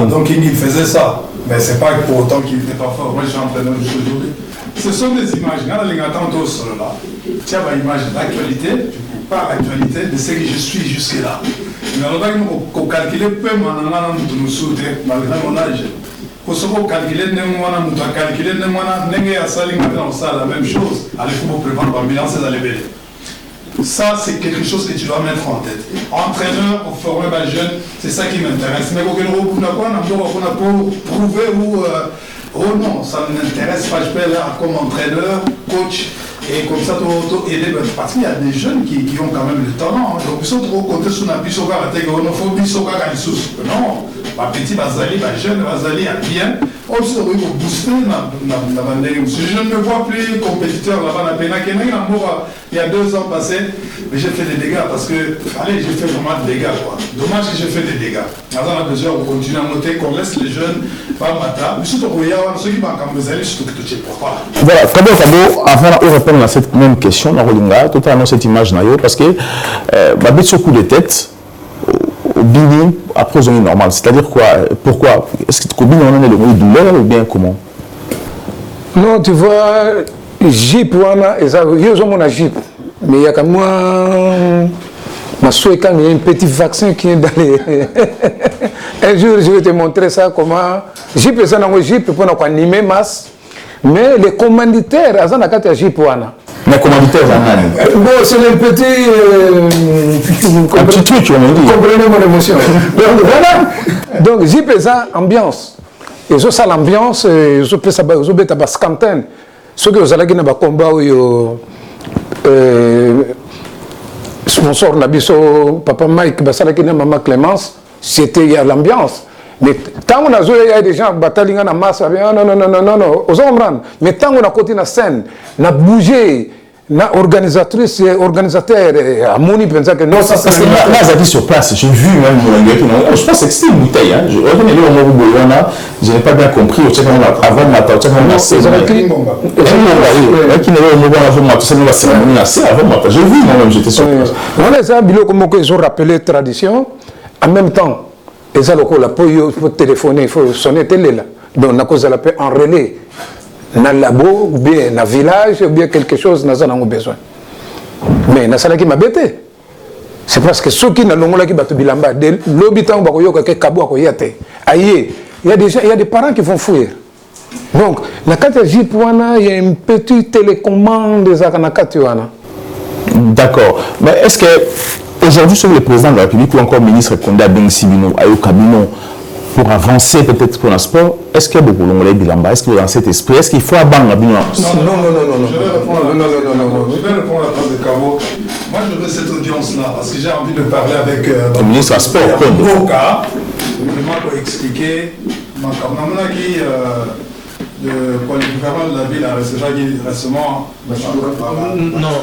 Don King, il faisait ça. Mais ce n'est pas pour autant qu'il n'était pas fort. Moi, j'ai entraîné aujourd'hui. Ce sont des images. Quand les gars sont sur là, tu as une image d'actualité, pas l'actualité de ce que je suis jusque-là. Mais on va calculer peu malgré mon âge. Pour ce qu'on calcule, on doit calculer, on a la même chose. Allez, il faut prévoir l'ambulance et les bébés. Ça, c'est quelque chose que tu dois mettre en tête. Entraîneur, former les jeunes, c'est ça qui m'intéresse. Mais pour prouver ou... oh non, ça ne m'intéresse pas. Je peux aller comme entraîneur, coach, et comme ça, aider. Parce qu'il y a des jeunes qui ont quand même le talent. Donc, ils sont trop comptés sur la bisoka, non, ma petite Bazali, ma jeune Bazali a bien. On se retrouve pour booster. Je ne me vois plus compétiteur là-bas. Il y a 2 ans passés, mais j'ai fait des dégâts parce que, allez, j'ai fait vraiment des dégâts. Quoi. Dommage que j'ai fait des dégâts. On a besoin de continuer à noter, qu'on laisse les jeunes pas matin. Mais surtout, ceux qui manquent en Bazali, surtout que tu es pourquoi. Voilà, avant de répondre à cette même question, totalement cette image, parce que, ce coup de tête, Bini, après zone normale, c'est-à-dire quoi? Pourquoi? Est-ce que tu on a le mot douleur ou bien comment? Non, tu vois, Jeep, il Jeep, mais il y a comme moi, il y a un petit vaccin qui est dans les... Un jour, je vais te montrer ça, comment... Jeep, c'est un Jeep pour animer masse, mais les commanditaires, ils ont un Jeep. Les commanditaires, bon, c'est un petit... un petit truc, on dit. Comprenez mon émotion. Donc, voilà. Donc, j'ai pesant ambiance. Et ça, l'ambiance, je peux ça, je peux ça, scanten. Ceux qui ont allé dans le combat, sponsor Nabiso, papa Mike, maman Clémence, c'était l'ambiance. Mais tant qu'on a joué, il y a des gens qui bataillent dans la masse, non, mais tant qu'on a côté la scène, on a bougé, la organisatrice et organisateur, à Moni, pensait que non, ça c'est là, j'habite sur place, j'ai vu même, je pense que c'était une bouteille, hein. Je n'ai pas bien compris, avant ma tête, j'ai vu moi-même, j'étais sur place. Voilà, ça, ils ont rappelé tradition, en même temps. Et ça, il faut téléphoner, il faut sonner télé là. Donc, on a cause de la paix en relais. Dans le labo, ou bien dans le village, ou bien quelque chose, nous avons besoin. Mais dans ça qui m'a bêté. C'est parce que ceux qui n'ont pas de bilamba, l'habitant il y a des parents qui vont fuir. Donc, dans le Jeep, il y a une petite télécommande des Akanakatuana. D'accord. Mais est-ce que aujourd'hui, sur le président de la République ou encore ministre Konda Ben Sibino, Ayo Kabino, pour avancer peut-être pour le sport, est-ce qu'il y a beaucoup de bilamba? Est-ce que dans cet esprit, est-ce qu'il faut abandonner? Non. Je vais répondre à la phrase de Cabo. Moi, je veux cette audience-là parce que j'ai envie de parler avec le ministre du Sport. Vraiment pour expliquer le gouvernement de la ville a reçu récemment. Non,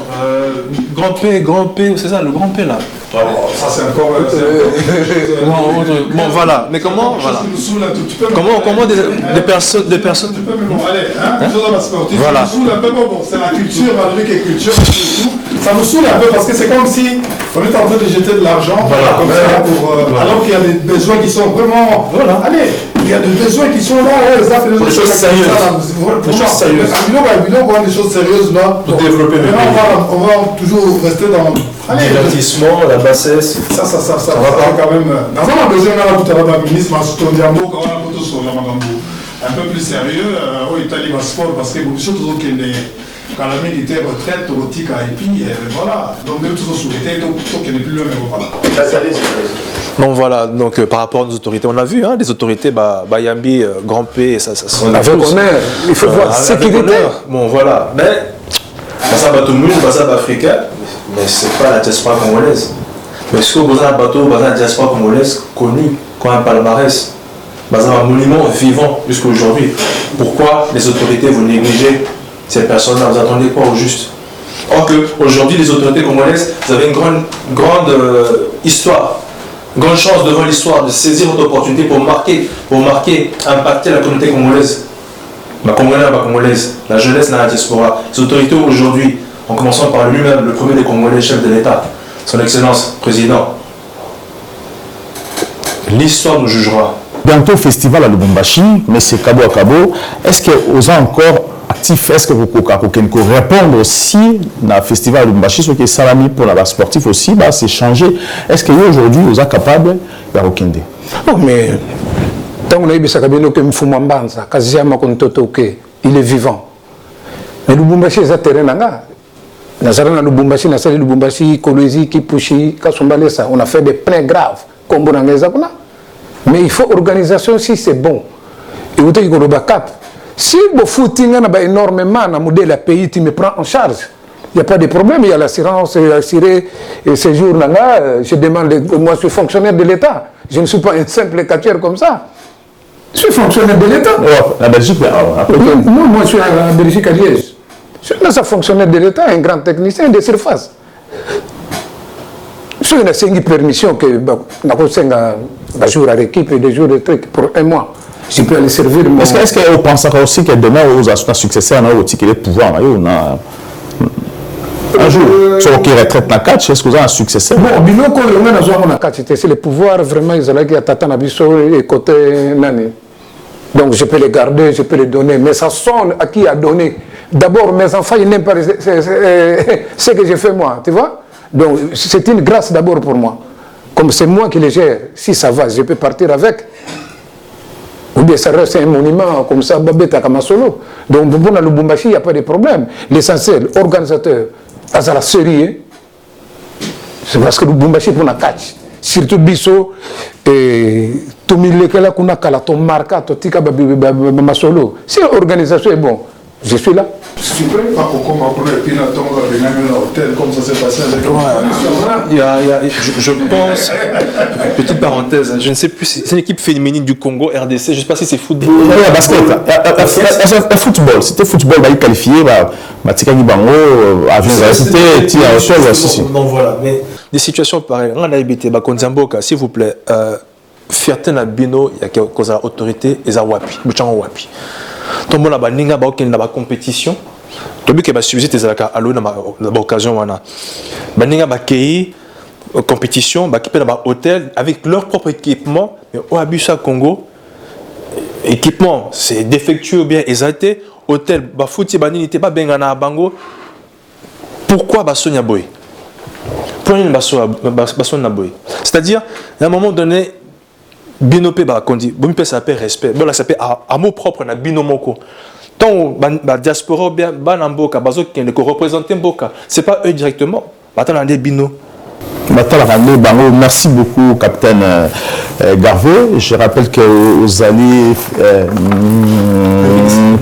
Grand P, c'est ça, le Grand P là. Ça c'est encore. Bon, voilà. Mais comment, voilà. Comment des personnes. Tu peux me allez, voilà. Ça me saoule un peu, bon, c'est la culture, malgré que culture, ça me saoule un peu parce que c'est comme si on est en train de jeter de l'argent, comme ça, alors qu'il y a des besoins qui sont vraiment. Voilà. Allez, il y a des besoins qui sont là, ça fait des choses sérieuses. Des choses sérieuses. Des choses sérieuses là. Pour développer le pays. On va toujours rester dans. Le divertissement, la bassesse. Ça va pas quand même. Dans un besoin, on a tout à l'heure, ministre, un peu plus sérieux, au Italie, va sport, parce que surtout quand la militaire retraite, au tika et puis voilà. Donc, même toujours souhaité, donc il n'est plus le même. Voilà. Donc voilà, donc par rapport aux autorités, on a vu, hein, les autorités, Bayambi, Grand P, ça avec honneur, il faut voir sécurité. Bon voilà, mais ça va tout le monde, ça va africain, mais c'est pas la diaspora congolaise. Mais ce que vous avez un bateau, la diaspora congolaise connu, comme un palmarès, un monument vivant jusqu'à aujourd'hui. Pourquoi les autorités vous négligez ces personnes-là? Vous attendez quoi au juste? Or qu'aujourd'hui, les autorités congolaises, vous avez une grande histoire. Grande chance devant l'histoire de saisir votre opportunité pour marquer, impacter la communauté congolaise. La congolaise, la jeunesse dans la diaspora. Les autorités aujourd'hui, en commençant par lui-même, le premier des Congolais, chef de l'État, son Excellence, président. L'histoire nous jugera. Bientôt festival à Lubumbashi, mais c'est Cabo à Cabo. Est-ce que vous êtes encore actif? Est-ce que vous pouvez répondre aussi dans le festival à Lubumbashi, ce qui est salami pour les sportifs aussi, c'est changer. Est-ce qu'aujourd'hui vous êtes capable de Rokende? Non, mais tant qu'on a eu que Mfumambanza, Kaziyama Kontotoke, il est vivant. Mais Lubumbashi, c'est un terrain. Nazarana Lubumbashi, Nazarana Lubumbashi, Kolwezi, Kipushi, Kasumbalesa, on a fait des plaies graves, comme Bonangezakuna. Mais il faut organisation si c'est bon. Et vous avez dit cap. Si vous foutez énormément dans le modèle pays, tu me prends en charge. Il n'y a pas de problème, il y a l'assurance, assuré séjour. Je demande, moi je suis fonctionnaire de l'État. Je ne suis pas un simple catcheur comme ça. Je suis fonctionnaire de l'État. La Belgique, moi je suis en Belgique à Liège. Je suis un fonctionnaire de l'État, un grand technicien de surface. Je suis une permission que je jour à l'équipe et des jours de trucs pour un mois. Je peux aller servir. Est-ce que vous pensez aussi que demain, vous avez un successeur qui est pouvoir? Un jour, ceux qui retraitent dans le catch, est-ce que vous avez un successeur? Bon, c'est le pouvoir vraiment, ils ont et côté nani. Donc je peux les garder, je peux les donner, mais ça sonne à qui a donné. D'abord, mes enfants, ils n'aiment pas ce que j'ai fait moi, tu vois? Donc c'est une grâce d'abord pour moi. Comme c'est moi qui les gère, si ça va, je peux partir avec. Ou bien ça reste un monument comme ça, Babeta Kamasolo. Donc pour le Lubumbashi, il n'y a pas de problème. L'essentiel, organisateur, à la série, c'est parce que le Lubumbashi pour la catch. Surtout Bisso, et Tomilekela Kuna Kala, ton marca, Totika Masolo. Si l'organisation est bon, je suis là. Je suis prêt à hôtel comme ça s'est passé avec je pense, petite parenthèse, je ne sais plus, c'est une équipe féminine du Congo, RDC, je ne sais pas si c'est football. Oui, basket, football. C'était football, il qualifié, Matika Nibango, avion université, tir à hauteur, aussi. Donc voilà, mais des situations pareilles. On a habité, Konzamboka, s'il vous plaît, fierté na bino, il y a cause à autorité, et à Wapi, Bouchan Wapi. Tout le monde a une compétition. Tout le monde a suivi des occasions. Il y a compétition, il hôtel avec leur propre équipement. Mais au Abusa Congo, équipement, c'est défectueux ou bien exalté. Hôtel, fouti, banini, pas bengana bango. Pourquoi Bassonia Boy? C'est-à-dire, à un moment donné, binopé kondi bompe ça s'appelle respect bon là ça s'appelle amour propre na binomoko tant ba diaspora bien banamboka bazo qui ne représenter mboka c'est pas eux directement attends des bino Merci beaucoup, capitaine Garvey. Je rappelle que vous allez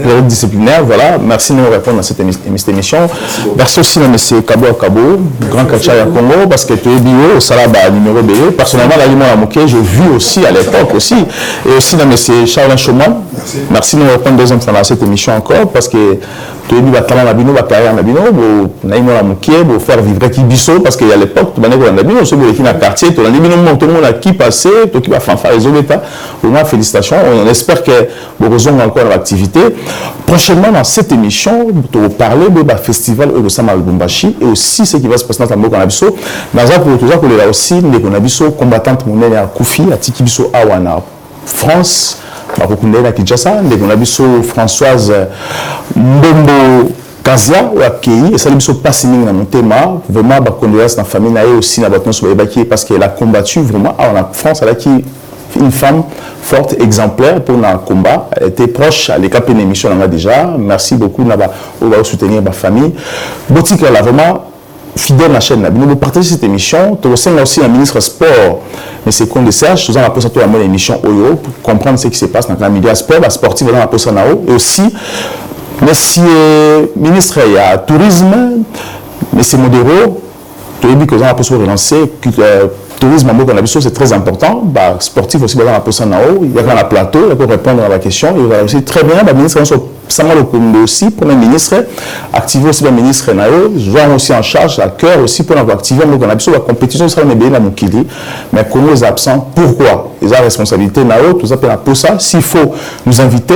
période disciplinaire, voilà. Merci de nous répondre à cette émission. Merci aussi à M. Kabo Akabo, grand Kachaya Congo, parce que tu es bio au Salaba numéro B. Personnellement, j'ai vu aussi à l'époque aussi. Et aussi à M. Charles Chauman. Merci de nous répondre deuxième fois dans cette émission encore, parce que tu es bio à Nabino, à carrière Nabino, pour faire vivre qui biso, parce qu'à l'époque, tu m'as dit Nabino, sur le quartier, tu as dit tout le monde a qui passé, tout qui va fanfare les autres états. Vraiment, félicitations. On espère que vous rejoignez encore l'activité. Prochainement, dans cette émission, tu vas parler du festival Eurosama Lubumbashi et aussi ce qui va se passer dans le Canabiso. Dans un pour tout ça, il y a aussi les Canabiso combattantes monnaie à Koufi, à Tikibiso Awana, France, à Kinshasa, les Canabiso Françoise Mbombo Kazia ou Akei, et ça lui passe dans mon thème, vraiment, la condoléance dans la famille, et aussi dans la parce qu'elle a combattu vraiment en France, elle a qui une femme forte, exemplaire pour le combat. Elle était proche à l'écart de l'émission déjà. Merci beaucoup de soutenir ma famille. Boutique là vraiment fidèle à la chaîne. Nous partagez cette émission. Tu aussi la ministre sport, mais c'est qu'on Serge. Nous allons passer à la émission Oyo pour comprendre ce qui se passe dans la média sport, la sportive dans la poste et aussi monsieur ministre il y a tourisme, monsieur Modero. Tu as dit que nous allons relancer tourisme c'est très important. Sportif aussi, il y a un plateau, il faut répondre à la question. Il va aussi très bien, le ministre Samuel Okondo aussi, Premier ministre, activer aussi le ministre Nao, jouant aussi en charge, à cœur aussi pour activer la compétition sera bien à Mukili, mais Congo est absent. Pourquoi? Ils ont la responsabilité Nao, tout ça pour ça. S'il faut nous inviter,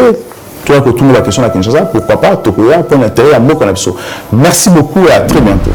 toi que tout le monde la question à Kinshasa, pourquoi pas, Tokoya, pour l'intérêt à Mokonabso. Merci beaucoup et à très bientôt.